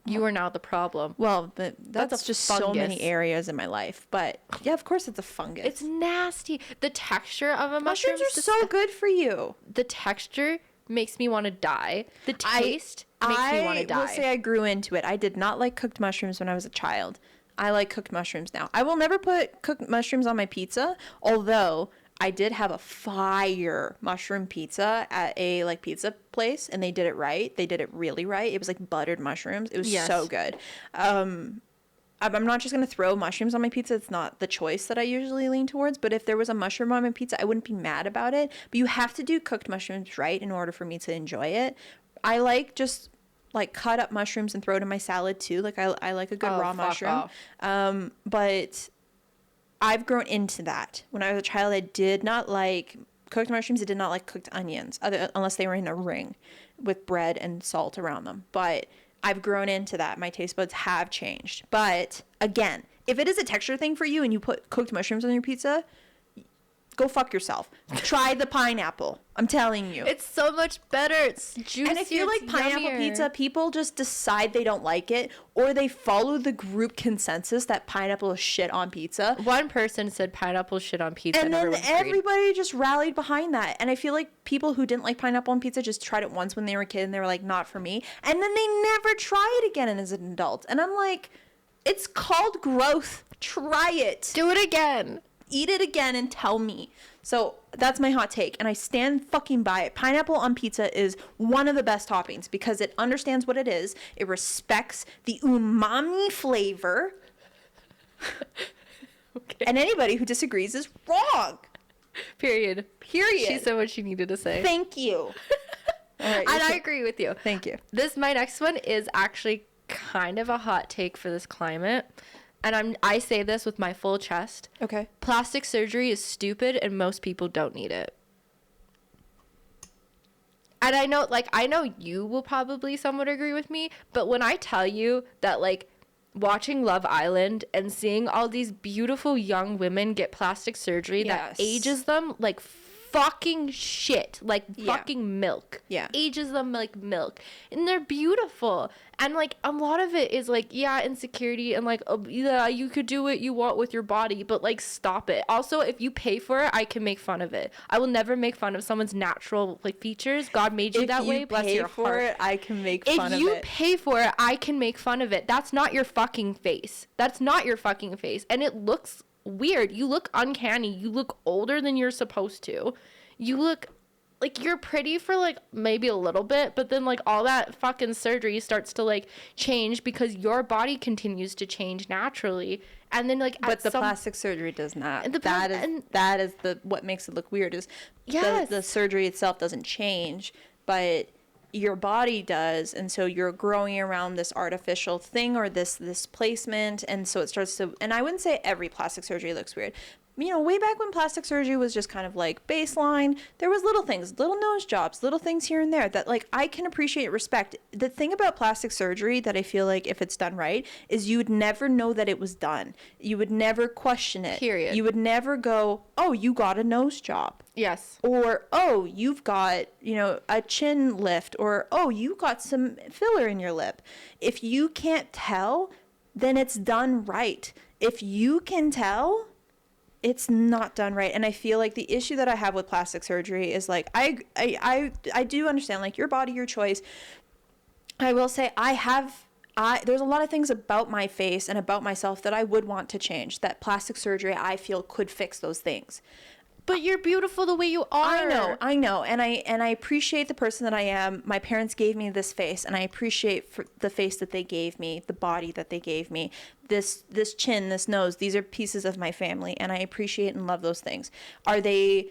You are now the problem. Well, but That's that's a just so fungus. many areas in my life. But yeah, of course it's a fungus. It's nasty. The texture of a mushroom. mushrooms are so good for you. The texture makes me want to die. The taste makes me want to die. I will say I grew into it. I did not like cooked mushrooms when I was a child. I like cooked mushrooms now. I will never put cooked mushrooms on my pizza, although I did have a fire mushroom pizza at a like pizza place, and they did it right. They did it really right. It was like buttered mushrooms. It was Yes. so good. I'm not just gonna throw mushrooms on my pizza. It's not the choice that I usually lean towards. But if there was a mushroom on my pizza, I wouldn't be mad about it. But you have to do cooked mushrooms right in order for me to enjoy it. I like just like cut up mushrooms and throw it in my salad too. Like I like a good Oh, raw fuck mushroom. off. But I've grown into that. When I was a child, I did not like cooked mushrooms. I did not like cooked onions, unless they were in a ring with bread and salt around them. But I've grown into that. My taste buds have changed. But again, if it is a texture thing for you and you put cooked mushrooms on your pizza, go fuck yourself. Try the pineapple. I'm telling you. It's so much better. It's juicy. And if you like pineapple pizza, people just decide they don't like it, or they follow the group consensus that pineapple is shit on pizza. One person said pineapple shit on pizza, And then everyone agreed. everybody just rallied behind that. And I feel like people who didn't like pineapple on pizza just tried it once when they were a kid and they were like, not for me. And then they never try it again as an adult. And I'm like, it's called growth. Try it. Do it again. Eat it again and tell me. So that's my hot take, and I stand fucking by it. Pineapple on pizza is one of the best toppings because it understands what it is. It respects the umami flavor. Okay. And anybody who disagrees is wrong. Period. Period. She said what she needed to say. Thank you. All right, And I agree with you. Thank you. My next one is actually kind of a hot take for this climate. And I say this with my full chest. Okay. Plastic surgery is stupid and most people don't need it. And I know you will probably somewhat agree with me, but when I tell you that like watching Love Island and seeing all these beautiful young women get plastic surgery that Yes. ages them like fucking shit, like Yeah. fucking milk. Yeah. Ages them like milk. And they're beautiful. And like a lot of it is like, yeah, insecurity and like, yeah, you could do what you want with your body, but like stop it. Also, if you pay for it, I can make fun of it. I will never make fun of someone's natural like features. God made you that way. Bless your heart. it, I can make If fun of you it. pay for it, I can make fun of it. That's not your fucking face. That's not your fucking face. And it looks weird. You look uncanny. You look older than you're supposed to. You look like you're pretty for like maybe a little bit, but then like all that fucking surgery starts to like change because your body continues to change naturally. And then like But the plastic surgery does not. And the that is the what makes it look weird is Yes. the surgery itself doesn't change, but your body does, and so you're growing around this artificial thing or this placement, and so it starts to, and I wouldn't say every plastic surgery looks weird. You know, way back when plastic surgery was just kind of like baseline, there was little things, little nose jobs, little things here and there that like I can appreciate, respect. The thing about plastic surgery that I feel like if it's done right is you would never know that it was done. You would never question it. Period. You would never go, oh, you got a nose job. Yes. Or, oh, you've got, you know, a chin lift, or, oh, you got some filler in your lip. If you can't tell, then it's done right. If you can tell, it's not done right. And I feel like the issue that I have with plastic surgery is like, I do understand, like, your body, your choice. I will say there's a lot of things about my face and about myself that I would want to change, that plastic surgery I feel could fix those things. But you're beautiful the way you are. I know. And I appreciate the person that I am. My parents gave me this face, and I appreciate the face that they gave me, the body that they gave me, this chin, this nose. These are pieces of my family, and I appreciate and love those things. Are they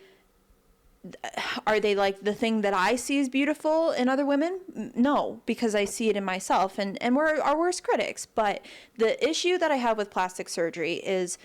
like the thing that I see as beautiful in other women? No, because I see it in myself, and we're our worst critics. But the issue that I have with plastic surgery is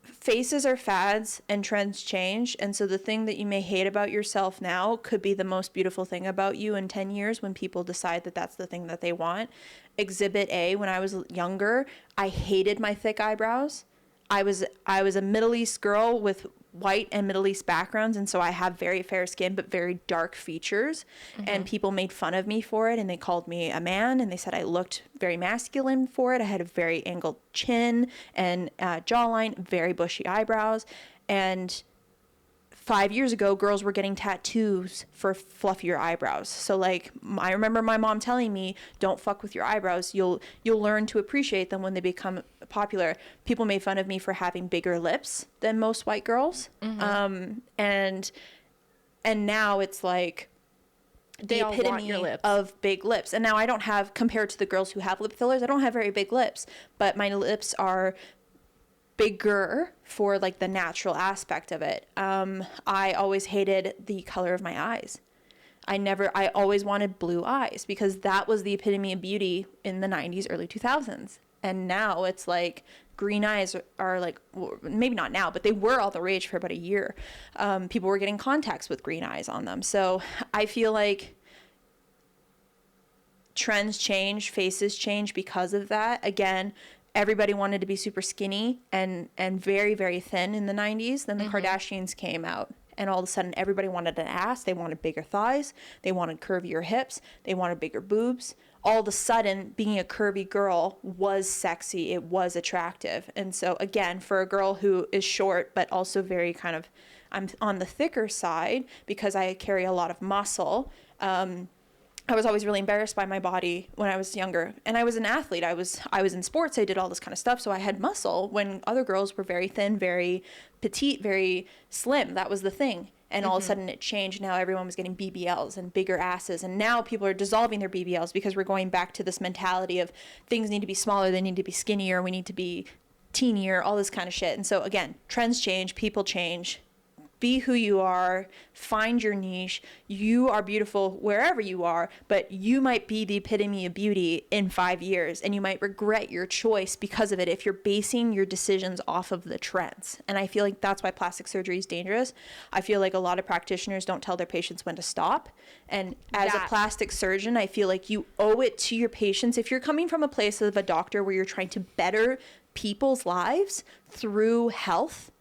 faces are fads and trends change, and so the thing that you may hate about yourself now could be the most beautiful thing about you in 10 years when people decide that that's the thing that they want. Exhibit A, when I was younger, I hated my thick eyebrows. I was a Middle East girl with white and Middle East backgrounds, and so I have very fair skin but very dark features. And people made fun of me for it, and they called me a man, and they said I looked very masculine for it. I had a very angled chin and jawline, very bushy eyebrows, and 5 years ago, girls were getting tattoos for fluffier eyebrows. So like, I remember my mom telling me, don't fuck with your eyebrows. You'll learn to appreciate them when they become popular. People made fun of me for having bigger lips than most white girls. And now it's like They the all want epitome your lips. of big lips. And now I don't have, compared to the girls who have lip fillers, I don't have very big lips, but my lips are bigger for like the natural aspect of it. I always hated the color of my eyes. I always wanted blue eyes because that was the epitome of beauty in the 90s, early 2000s. And now it's like green eyes are like, maybe not now, but they were all the rage for about a year. People were getting contacts with green eyes on them. So I feel like trends change, faces change because of that. Again, everybody wanted to be super skinny and very, very thin in the 90s. Then the Kardashians came out, and all of a sudden everybody wanted an ass. They wanted bigger thighs. They wanted curvier hips. They wanted bigger boobs. All of a sudden, being a curvy girl was sexy. It was attractive. And so again, for a girl who is short, but also very kind of, I'm on the thicker side because I carry a lot of muscle. I was always really embarrassed by my body when I was younger, and I was an athlete. I was in sports. I did all this kind of stuff. So I had muscle when other girls were very thin, very petite, very slim. That was the thing. And all of a sudden it changed. Now everyone was getting BBLs and bigger asses. And now people are dissolving their BBLs because we're going back to this mentality of things need to be smaller. They need to be skinnier. We need to be teenier, all this kind of shit. And so again, trends change, people change. Be who you are, find your niche. You are beautiful wherever you are, but you might be the epitome of beauty in 5 years, and you might regret your choice because of it if you're basing your decisions off of the trends. And I feel like that's why plastic surgery is dangerous. I feel like a lot of practitioners don't tell their patients when to stop. And as a plastic surgeon, I feel like you owe it to your patients. If you're coming from a place of a doctor where you're trying to better people's lives through health,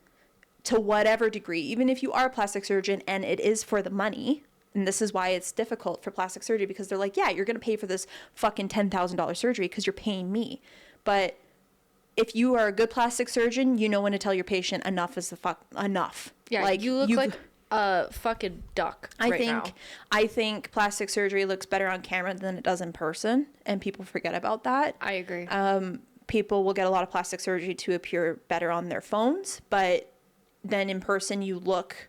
to whatever degree, even if you are a plastic surgeon and it is for the money, and this is why it's difficult for plastic surgery, because they're like, yeah, you're going to pay for this fucking $10,000 surgery because you're paying me. But if you are a good plastic surgeon, you know when to tell your patient enough is enough. Yeah, like you look like a fucking duck now. I think plastic surgery looks better on camera than it does in person, and people forget about that. I agree. People will get a lot of plastic surgery to appear better on their phones, but then in person you look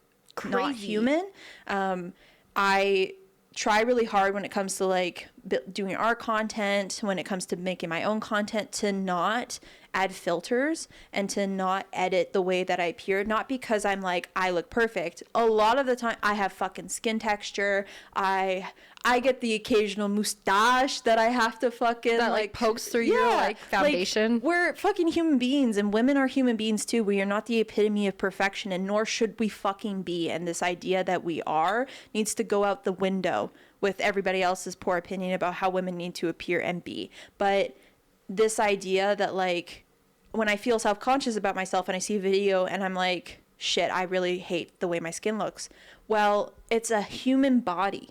not human. I try really hard when it comes to like doing our content, when it comes to making my own content, to not add filters and to not edit the way that I appear, not because I'm like I look perfect. A lot of the time I have fucking skin texture. I get the occasional mustache that I have to fucking that like pokes through your like foundation. Like, we're fucking human beings, and women are human beings too. We are not the epitome of perfection, and nor should we fucking be. And this idea that we are needs to go out the window with everybody else's poor opinion about how women need to appear and be. But this idea that like when I feel self-conscious about myself and I see a video and I'm like, shit, I really hate the way my skin looks. Well, it's a human body.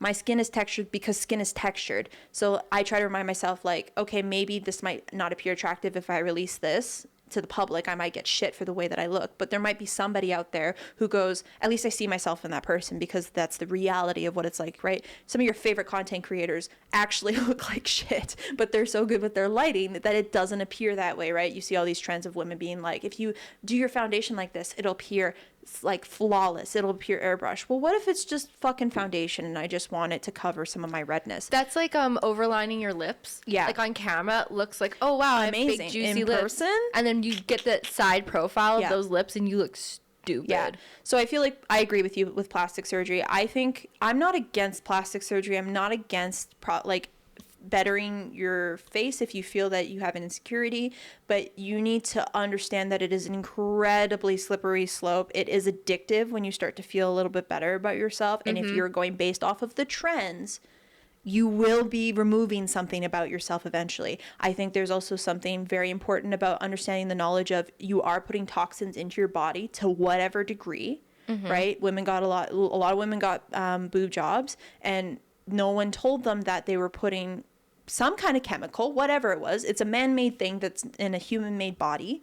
My skin is textured because skin is textured. So I try to remind myself like, okay, maybe this might not appear attractive if I release this to the public. I might get shit for the way that I look, but there might be somebody out there who goes, at least I see myself in that person, because that's the reality of what it's like, right? Some of your favorite content creators actually look like shit, but they're so good with their lighting that it doesn't appear that way, right? You see all these trends of women being like, if you do your foundation like this, it'll appear like flawless, it'll appear airbrush. Well, what if it's just fucking foundation and I just want it to cover some of my redness? That's like overlining your lips. Yeah. Like on camera, it looks like, oh wow, I have Amazing. big juicy In lips. person? And then you get the side profile Yeah. of those lips and you look stupid. Yeah. So I feel like I agree with you with plastic surgery. I think I'm not against plastic surgery. I'm not against bettering your face if you feel that you have an insecurity, but you need to understand that it is an incredibly slippery slope. It is addictive when you start to feel a little bit better about yourself. And if you're going based off of the trends, you will be removing something about yourself eventually. I think there's also something very important about understanding the knowledge of you are putting toxins into your body to whatever degree, right? Women got a lot of women got boob jobs, and no one told them that they were putting some kind of chemical, whatever it was. It's a man-made thing that's in a human-made body,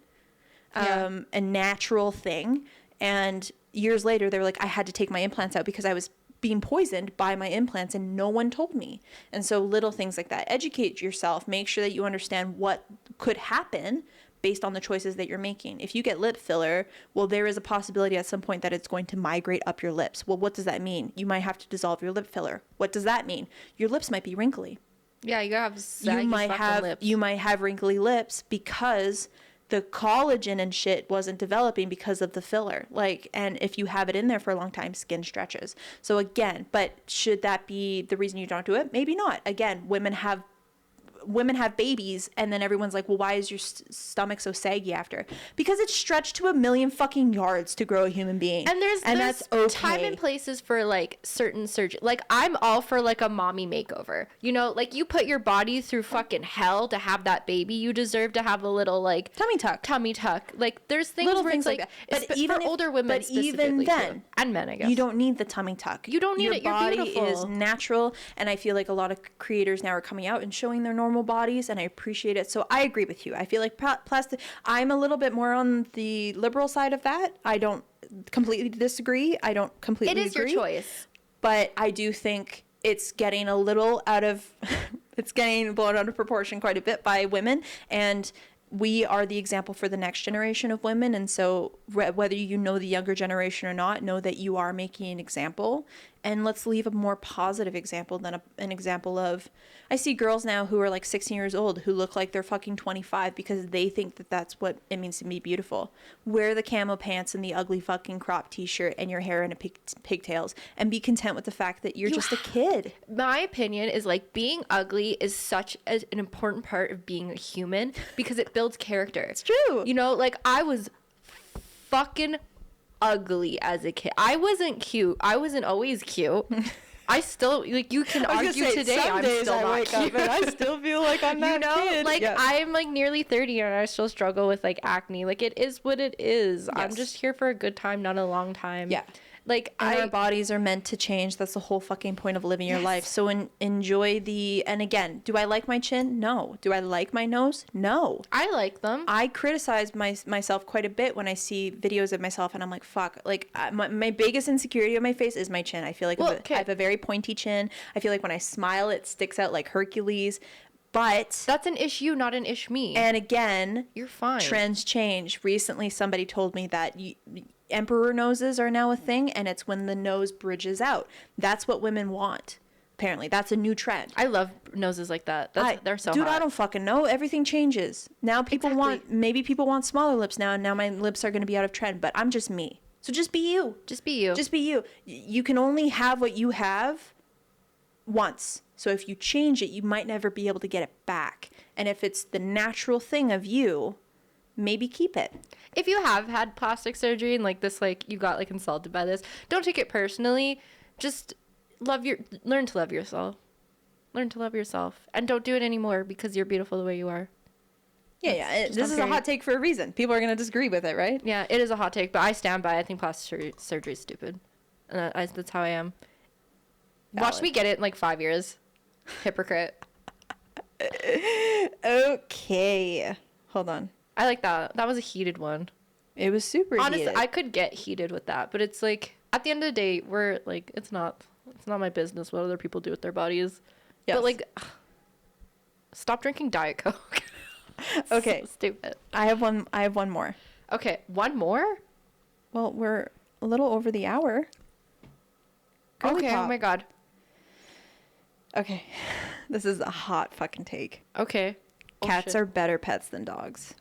a natural thing. And years later, they were like, I had to take my implants out because I was being poisoned by my implants and no one told me. And so little things like that. Educate yourself. Make sure that you understand what could happen based on the choices that you're making. If you get lip filler, well, there is a possibility at some point that it's going to migrate up your lips. Well, what does that mean? You might have to dissolve your lip filler. What does that mean? Your lips might be wrinkly. Yeah, you gotta have saggy lips. You might have wrinkly lips because the collagen and shit wasn't developing because of the filler. Like, and if you have it in there for a long time, skin stretches. So again, but should that be the reason you don't do it? Maybe not. Again, women have babies, and then everyone's like, well, why is your stomach so saggy after? Because it's stretched to a million fucking yards to grow a human being. And there's that's okay. time and places for like certain surgery. Like I'm all for like a mommy makeover. You know, like you put your body through fucking hell to have that baby. You deserve to have a little like tummy tuck. Like there's things Little where things it's like like, that. But even for older women, but even then, too. And men, I guess you don't need the tummy tuck. You don't need it. You're body beautiful. is natural, and I feel like a lot of creators now are coming out and showing their normal bodies, and I appreciate it. So I agree with you. I feel like plastic. I'm a little bit more on the liberal side of that. I don't completely disagree. I don't completely. It is agree, your choice, but I do think it's getting a little out of. It's getting blown out of proportion quite a bit by women, and we are the example for the next generation of women. And so whether you know the younger generation or not, know that you are making an example, and let's leave a more positive example than an example of, I see girls now who are like 16 years old who look like they're fucking 25 because they think that that's what it means to be beautiful. Wear the camo pants and the ugly fucking crop t-shirt and your hair in a pigtails, and be content with the fact that you're just a kid. My opinion is like being ugly is such an important part of being a human because it builds character. It's true. You know, like I was fucking ugly as a kid. I wasn't cute. I wasn't always cute. I still, like, you can argue today I'm still not cute. But I still feel like I'm that kid. Like I'm like nearly 30 and I still struggle with like acne. Like it is what it is. Yes. I'm just here for a good time, not a long time. Yeah. Like our bodies are meant to change. That's the whole fucking point of living your life. So enjoy and again, do I like my chin? No. Do I like my nose? No. I like them. I criticize myself quite a bit when I see videos of myself and I'm like, fuck. Like my biggest insecurity on my face is my chin. I feel like I have a very pointy chin. I feel like when I smile, it sticks out like Hercules. But that's an issue, not an me. And again, you're fine. Trends change. Recently, somebody told me that emperor noses are now a thing, and it's when the nose bridges out. That's what women want. Apparently, that's a new trend. I love noses like that. They're so dude, hot. I don't fucking know. Everything changes. Now maybe people want smaller lips now, and now my lips are going to be out of trend, but I'm just me. So just be you. Just be you. Just be you. You can only have what you have once. So if you change it, you might never be able to get it back. And if it's the natural thing of you, maybe keep it. If you have had plastic surgery and like this, like you got like insulted by this, don't take it personally. Just learn to love yourself. Learn to love yourself, and don't do it anymore because you're beautiful the way you are. Yeah. This is a hot take for a reason. People are going to disagree with it, right? Yeah, it is a hot take, but I stand by. I think plastic surgery is stupid. And that's how I am. Valid. Watch me get it in like 5 years. Hypocrite. Okay. Hold on. I like that. That was a heated one. It was super Honestly, heated. I could get heated with that, but it's like at the end of the day, we're like it's not my business what other people do with their bodies. Yes. But like, stop drinking Diet Coke. Okay. So stupid. I have one more. Okay, one more. Well, we're a little over the hour. Girly Okay. pop. Oh my god. Okay. This is a hot fucking take. Okay. Oh, Cats shit. are better pets than dogs.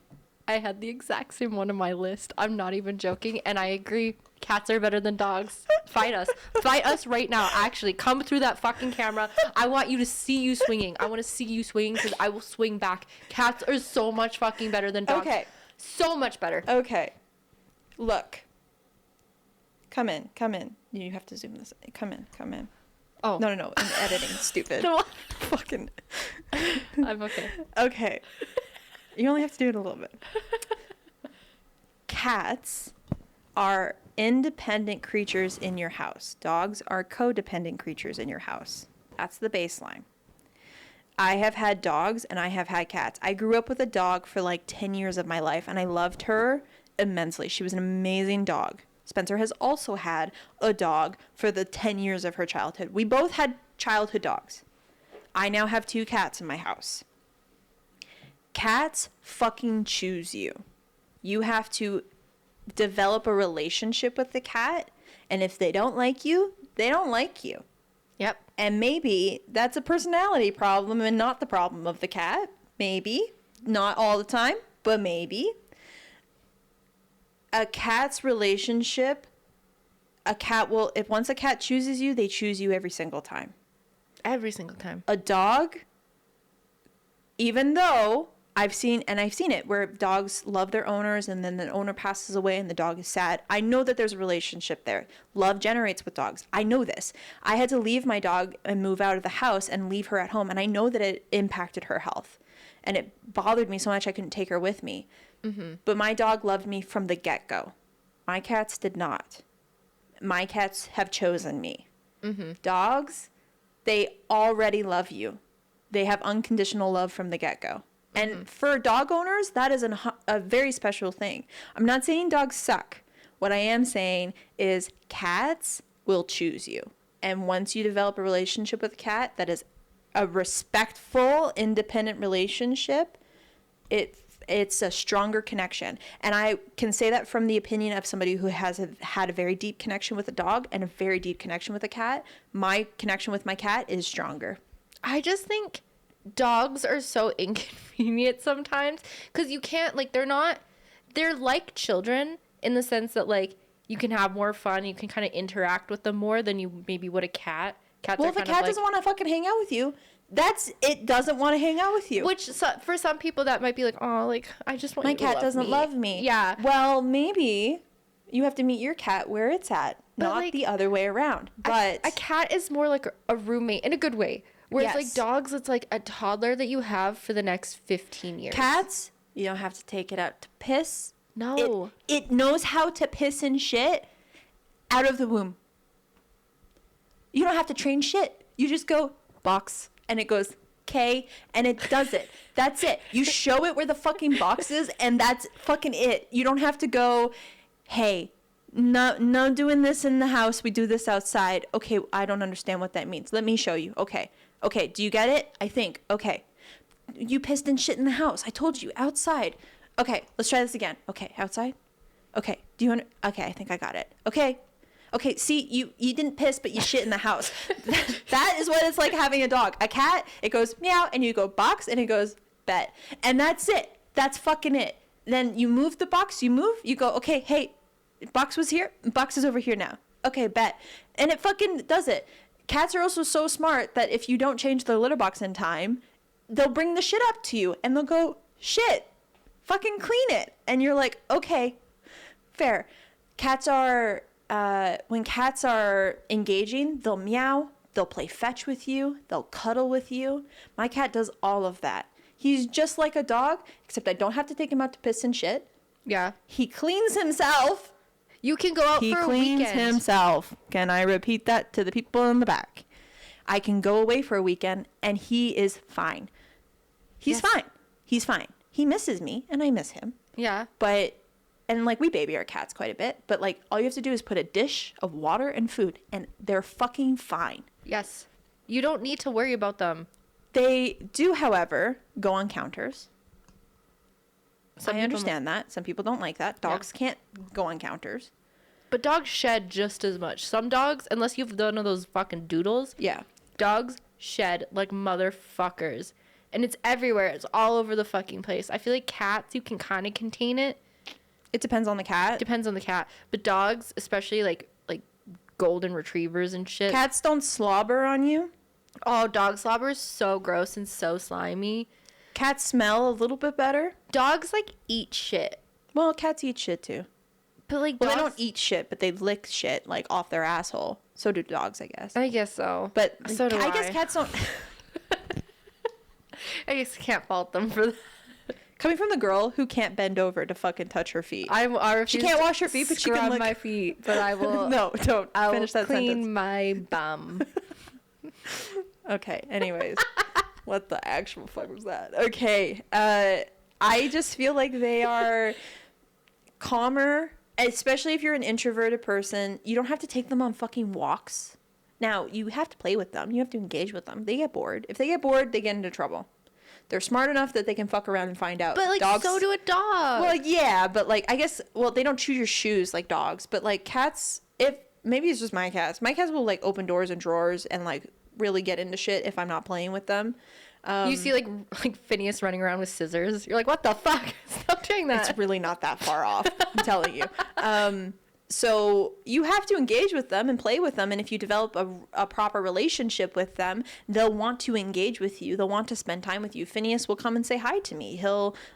I had the exact same one on my list. I'm not even joking, and I agree. Cats are better than dogs. Fight us. Fight us right now. Actually, come through that fucking camera. I want you to see you swinging. I want to see you swinging because I will swing back. Cats are so much fucking better than dogs. Okay. So much better. Okay. Look. Come in. You have to zoom this. Come in. Oh. No. In editing. Stupid. No. Fucking. I'm okay. Okay. You only have to do it a little bit. Cats are independent creatures in your house. Dogs are codependent creatures in your house. That's the baseline. I have had dogs and I have had cats. I grew up with a dog for like 10 years of my life and I loved her immensely. She was an amazing dog. Spencer has also had a dog for the 10 years of her childhood. We both had childhood dogs. I now have 2 cats in my house. Cats fucking choose you. You have to develop a relationship with the cat, and if they don't like you, they don't like you. Yep. And maybe that's a personality problem and not the problem of the cat. Maybe. Not all the time, but maybe. A cat's relationship, if once a cat chooses you, they choose you every single time. Every single time. A dog, even though I've seen it where dogs love their owners and then the owner passes away and the dog is sad. I know that there's a relationship there. Love generates with dogs. I know this. I had to leave my dog and move out of the house and leave her at home. And I know that it impacted her health. And it bothered me so much I couldn't take her with me. Mm-hmm. But my dog loved me from the get-go. My cats did not. My cats have chosen me. Mm-hmm. Dogs, they already love you. They have unconditional love from the get-go. And for dog owners, that is a very special thing. I'm not saying dogs suck. What I am saying is cats will choose you. And once you develop a relationship with a cat that is a respectful, independent relationship, it's a stronger connection. And I can say that from the opinion of somebody who has had a very deep connection with a dog and a very deep connection with a cat. My connection with my cat is stronger. I just think dogs are so inconvenient sometimes because you can't, like, they're like children in the sense that, like, you can have more fun, you can kind of interact with them more than you maybe would a cat. Well, if a cat doesn't want to fucking hang out with you, it doesn't want to hang out with you. Which, for some people, that might be like, oh, like, I just want my you to cat love doesn't me. love me. Yeah. Well, maybe you have to meet your cat where it's at, but not like, the other way around. But a cat is more like a roommate in a good way. Whereas, yes. like, dogs, it's like a toddler that you have for the next 15 years. Cats, you don't have to take it out to piss. No. It knows how to piss and shit out of the womb. You don't have to train shit. You just go, box, and it goes, K, and it does it. That's it. You show it where the fucking box is, and that's fucking it. You don't have to go, hey, no doing this in the house. We do this outside. Okay, I don't understand what that means. Let me show you. Okay, do you get it? I think. Okay. You pissed and shit in the house. I told you, outside. Okay, let's try this again. Okay, outside. Okay, okay, I think I got it. Okay, Okay, see, you didn't piss, but you shit in the house. That is what it's like having a dog. A cat, it goes meow, and you go box, and it goes bet. And that's it. That's fucking it. Then you move the box, you go, okay, hey, box was here, box is over here now. Okay, bet. And it fucking does it. Cats are also so smart that if you don't change their litter box in time, they'll bring the shit up to you and they'll go, shit, fucking clean it. And you're like, okay, fair. Cats are, when cats are engaging, they'll meow, they'll play fetch with you, they'll cuddle with you. My cat does all of that. He's just like a dog, except I don't have to take him out to piss and shit. Yeah. He cleans himself. You can go out for a weekend. He cleans himself. Can I repeat that to the people in the back? I can go away for a weekend and he is fine. He's fine. He's fine. He misses me and I miss him. Yeah. But, and like we baby our cats quite a bit, but like all you have to do is put a dish of water and food and they're fucking fine. Yes. You don't need to worry about them. They do, however, go on counters. I understand that. Some people don't like that. Dogs can't go on counters. But dogs shed just as much. Some dogs, unless you've done one of those fucking doodles, Yeah. dogs shed like motherfuckers. And it's everywhere. It's all over the fucking place. I feel like cats, you can kind of contain it. It depends on the cat. Depends on the cat. But dogs, especially like golden retrievers and shit. Cats don't slobber on you. Oh, dog slobber is so gross and so slimy. Cats smell a little bit better. Dogs like eat shit. Well, cats eat shit too. But like Well, dogs, they don't eat shit, but they lick shit like off their asshole. So do dogs, I guess. I guess so. But so do I guess cats don't. I guess I can't fault them for that. Coming from the girl who can't bend over to fucking touch her feet. I refuse She can't to wash her feet, but she can scrub lick my feet. But I will. No, don't I'll finish that clean sentence. my bum. Okay. Anyways, what the actual fuck was that? Okay. I just feel like they are calmer, especially if you're an introverted person. You don't have to take them on fucking walks. Now, you have to play with them. You have to engage with them. They get bored. If they get bored, they get into trouble. They're smart enough that they can fuck around and find out. But like, dogs, so do a dog. well, yeah, but like, I guess, well, they don't chew your shoes like dogs, but like cats, if, maybe it's just my cats. My cats will like open doors and drawers and like really get into shit if I'm not playing with them. You see like Phineas running around with scissors. You're like, what the fuck? Stop doing that. It's really not that far off, I'm telling you. So you have to engage with them and play with them. And if you develop a proper relationship with them, they'll want to engage with you. They'll want to spend time with you. Phineas will come and say hi to me.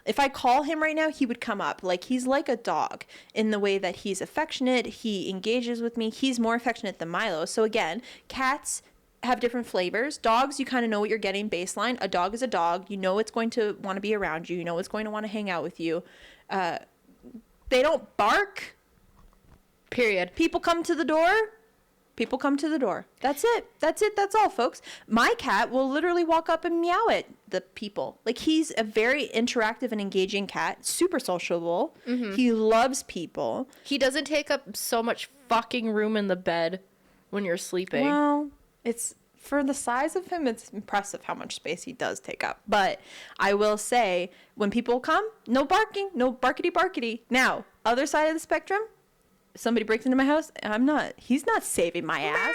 If I call him right now, he would come up. Like, he's like a dog in the way that he's affectionate. He engages with me. He's more affectionate than Milo. So again, cats have different flavors. Dogs, you kind of know what you're getting baseline. A dog is a dog. You know it's going to want to be around you. You know it's going to want to hang out with you. They don't bark. Period. People come to the door. People come to the door. That's it. That's it. That's all, folks. My cat will literally walk up and meow at the people. Like, he's a very interactive and engaging cat. Super sociable. Mm-hmm. He loves people. He doesn't take up so much fucking room in the bed when you're sleeping. Well, it's for the size of him, it's impressive how much space he does take up. But I will say, when people come, no barking, no barkity barkity. Now, other side of the spectrum, somebody breaks into my house, he's not saving my ass.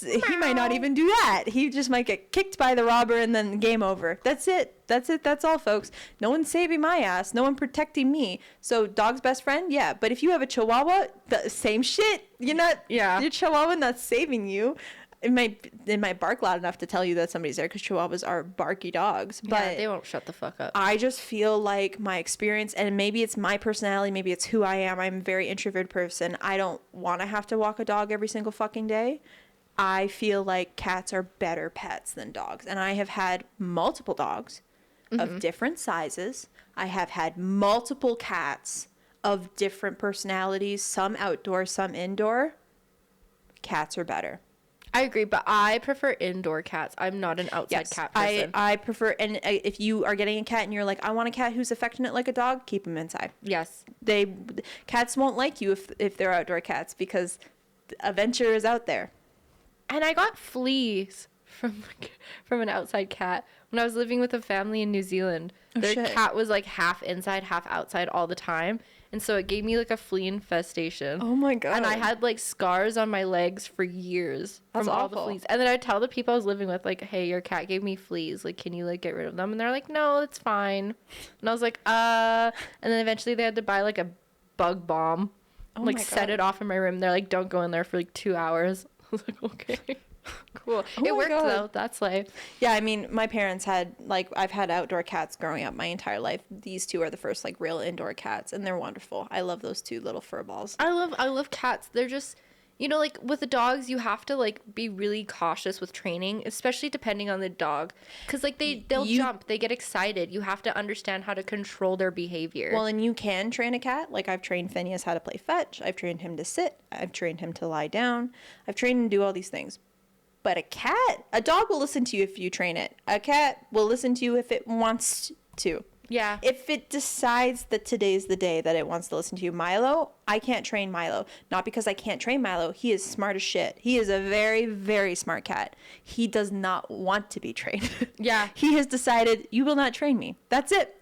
He might not even do that. He just might get kicked by the robber and then game over. That's it. That's all, folks. No one's saving my ass. No one protecting me. So dog's best friend, yeah. But if you have a chihuahua, the same shit. Your chihuahua not saving you. It might bark loud enough to tell you that somebody's there, because chihuahuas are barky dogs. But yeah, they won't shut the fuck up. I just feel like my experience, and maybe it's my personality, maybe it's who I am. I'm a very introverted person. I don't want to have to walk a dog every single fucking day. I feel like cats are better pets than dogs. And I have had multiple dogs of different sizes. I have had multiple cats of different personalities, some outdoor, some indoor. Cats are better. I agree, but I prefer indoor cats. I'm not an outside cat person. I prefer, and if you are getting a cat and you're like, I want a cat who's affectionate like a dog, keep them inside. Yes. Cats won't like you if they're outdoor cats, because adventure is out there. And I got fleas from an outside cat when I was living with a family in New Zealand. Their cat was like half inside, half outside all the time. and so it gave me like a flea infestation. Oh my god. And I had like scars on my legs for years That's from all the awful. fleas. And then I'd tell the people I was living with, like, hey, your cat gave me fleas. Like, can you like get rid of them? And they're like, no, it's fine. And I was like, And then eventually they had to buy like a bug bomb, Oh like my set God. it off in my room. They're like, don't go in there for like 2 hours. I was like, okay, cool. Oh It my worked God. though. That's life. Yeah, I mean, my parents had, like, I've had outdoor cats growing up my entire life. These two are the first, like, real indoor cats, and they're wonderful. I love those two little fur balls. I love cats. They're just, you know, like with the dogs, you have to like be really cautious with training, especially depending on the dog, because like they'll jump, they get excited. You have to understand how to control their behavior. Well, and you can train a cat. Like, I've trained Phineas how to play fetch. I've trained him to sit. I've trained him to lie down. I've trained him to do all these things. But a dog will listen to you if you train it. A cat will listen to you if it wants to. yeah, If it decides that today's the day that it wants to listen to you. Milo, I can't train Milo. Not because I can't train Milo. He is smart as shit. He is a very, very smart cat. He does not want to be trained. Yeah. He has decided, you will not train me. That's it.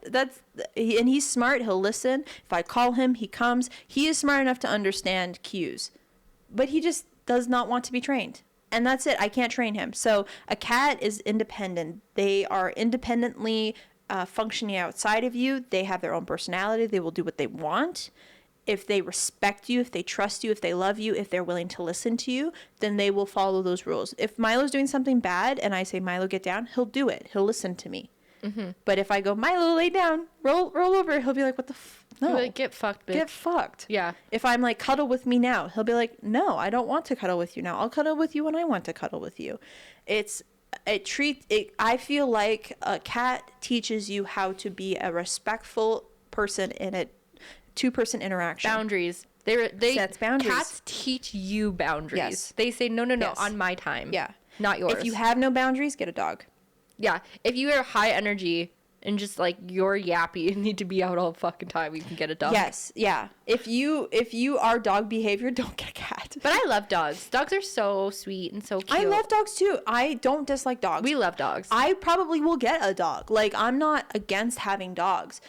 And he's smart. He'll listen. If I call him, he comes. He is smart enough to understand cues. But he just does not want to be trained. And that's it. I can't train him. So a cat is independent. They are independently functioning outside of you. They have their own personality. They will do what they want. If they respect you, if they trust you, if they love you, if they're willing to listen to you, then they will follow those rules. If Milo's doing something bad and I say, Milo, get down, he'll do it. He'll listen to me. Mm-hmm. But if I go, Milo, lay down, roll over, he'll be like, what the no. like, get fucked, bitch. Get fucked. Yeah. If I'm like, cuddle with me now, he'll be like, no, I don't want to cuddle with you now. I'll cuddle with you when I want to cuddle with you. I feel like a cat teaches you how to be a respectful person in a two-person interaction. Boundaries. They Sets boundaries. Cats teach you boundaries. Yes. They say no, Yes. on my time. Yeah. Not yours. If you have no boundaries, get a dog. Yeah. If you are high energy and just like you're yappy and need to be out all fucking time, you can get a dog. Yes. Yeah. If you are dog behavior, don't get a cat. But I love dogs. Dogs are so sweet and so cute. I love dogs too. I don't dislike dogs. We love dogs. I probably will get a dog. Like, I'm not against having dogs,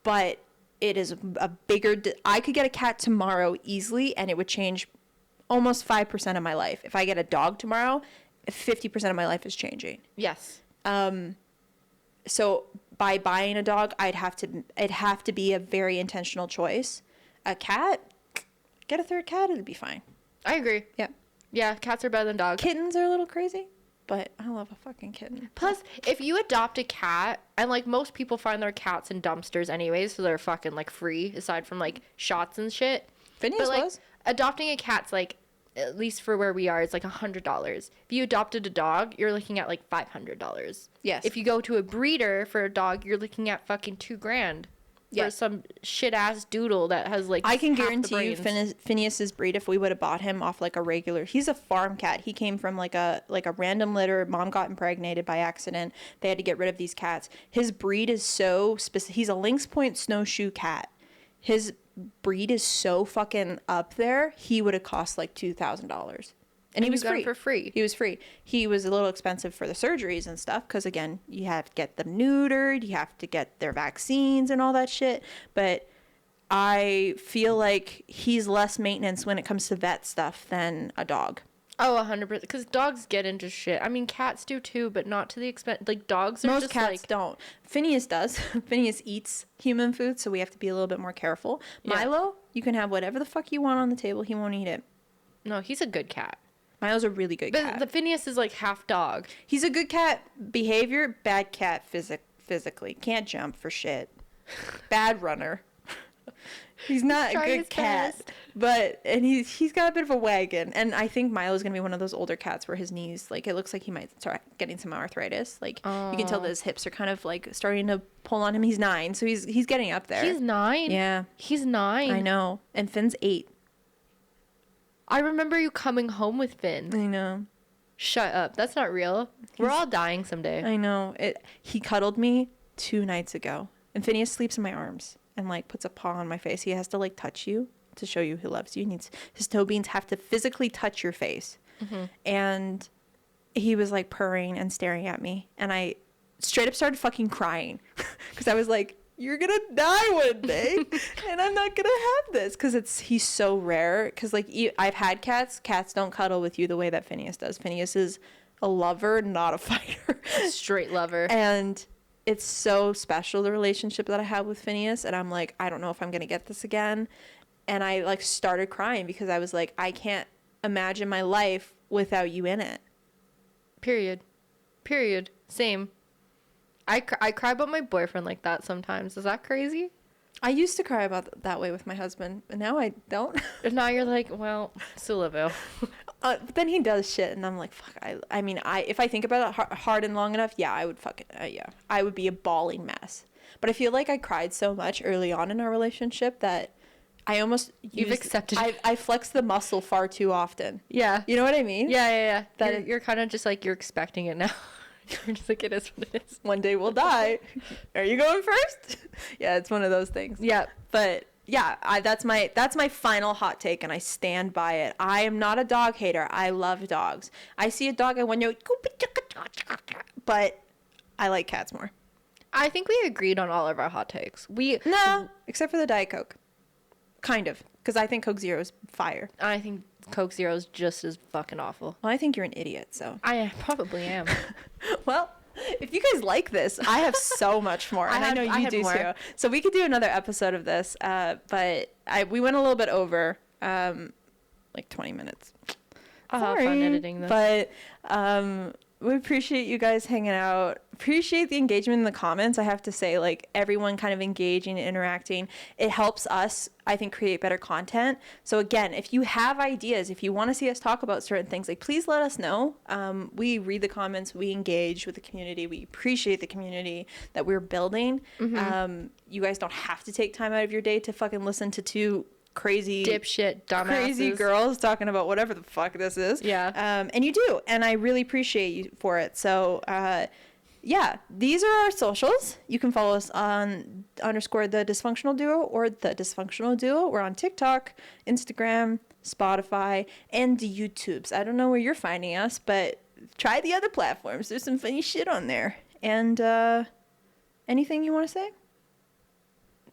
but it is a bigger... I could get a cat tomorrow easily, and it would change almost 5% of my life. If I get a dog tomorrow, 50% of my life is changing. Yes. So by buying a dog, it'd have to be a very intentional choice. A cat, get a third cat, it'd be fine. I agree. Yeah. Yeah, cats are better than dogs. Kittens are a little crazy, but I love a fucking kitten. Plus, if you adopt a cat, and like most people find their cats in dumpsters anyways, so they're fucking like free aside from like shots and shit. Phineas But like was. adopting a cat's like, at least for where we are, it's like $100. If you adopted a dog, you're looking at like $500. Yes. If you go to a breeder for a dog, you're looking at fucking $2,000 Yeah. for some shit ass doodle that has like I can half the guarantee you brains. Phineas's breed, if we would have bought him off like a regular, he's a farm cat. He came from like a random litter. Mom got impregnated by accident. They had to get rid of these cats. His breed is so specific. He's a Lynx Point snowshoe cat. His breed is so fucking up there. He would have cost like $2,000. And he you was got him free. for free. He was free. He was a little expensive for the surgeries and stuff because, again, you have to get them neutered, you have to get their vaccines and all that shit. But I feel like he's less maintenance when it comes to vet stuff than a dog. Oh, 100%. Because dogs get into shit. I mean, cats do too, but not to the extent. Like, dogs are Most just cats like. don't. Phineas does. Phineas eats human food, so we have to be a little bit more careful. Yeah. Milo, you can have whatever the fuck you want on the table. He won't eat it. No, he's a good cat. Milo's a really good But cat. the Phineas is like half dog. He's a good cat behavior, bad cat physically. Can't jump for shit. Bad runner. He's not a Try good his cat. best. And he's got a bit of a wagon. And I think Milo's gonna be one of those older cats where his knees, like, it looks like he might start getting some arthritis. Like, you can tell that his hips are kind of like starting to pull on him. He's 9, so he's getting up there. He's 9? Yeah. He's 9. I know. And Finn's 8. I remember you coming home with Finn. I know. Shut up. That's not real. We're all dying someday. I know. He cuddled me 2 nights ago. And Phineas sleeps in my arms and like puts a paw on my face. He has to like touch you to show you he loves you. His toe beans have to physically touch your face. Mm-hmm. And he was like purring and staring at me. And I straight up started fucking crying. Because I was like, you're gonna die one day, and I'm not gonna have this because he's so rare. Because like I've had cats don't cuddle with you the way that Phineas does. Phineas is a lover, not a fighter. Straight lover. And it's so special, the relationship that I have with Phineas, and I'm like, I don't know if I'm gonna get this again. And I like started crying because I was like, I can't imagine my life without you in it. Period. Same. I cry about my boyfriend like that sometimes. Is that crazy? I used to cry about that way with my husband, but now I don't. And now you're like, well, Sullivan. But then he does shit, and I'm like, fuck. I mean, if I think about it hard and long enough, yeah, I would fucking, yeah, I would be a bawling mess. But I feel like I cried so much early on in our relationship that I almost You've accepted. I flex the muscle far too often. Yeah. You know what I mean? Yeah. That You're kind of just like, you're expecting it now. You're just like, it is what it is. One day we'll die. Are you going first? Yeah, it's one of those things. Yeah. But yeah, that's my final hot take, and I stand by it. I am not a dog hater. I love dogs. I see a dog, I want to go, but I like cats more. I think we agreed on all of our hot takes. No, except for the Diet Coke. Kind of, because I think Coke Zero is fire. I think Coke Zero is just as fucking awful. Well, I think you're an idiot, so. I probably am. Well, if you guys like this, I have so much more, and I know you do too. So we could do another episode of this, but we went a little bit over, like 20 minutes. I'll have fun editing this. But we appreciate you guys hanging out. Appreciate the engagement in the comments. I have to say, like, everyone kind of engaging and interacting. It helps us, I think, create better content. So again, if you have ideas, if you want to see us talk about certain things, like, please let us know. We read the comments. We engage with the community. We appreciate the community that we're building. Mm-hmm. You guys don't have to take time out of your day to fucking listen to two crazy dipshit dumbasses, crazy girls talking about whatever the fuck this is. Yeah. And you do, and I really appreciate you for it. So yeah, these are our socials. You can follow us on _ the Dysfunctional Duo or the Dysfunctional Duo. We're on TikTok, Instagram, Spotify, and the YouTubes. I don't know where you're finding us, but try the other platforms. There's some funny shit on there. And anything you want to say?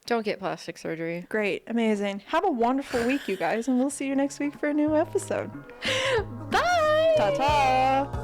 Don't get plastic surgery. Great. Amazing. Have a wonderful week, you guys, and we'll see you next week for a new episode. Bye. Ta-ta.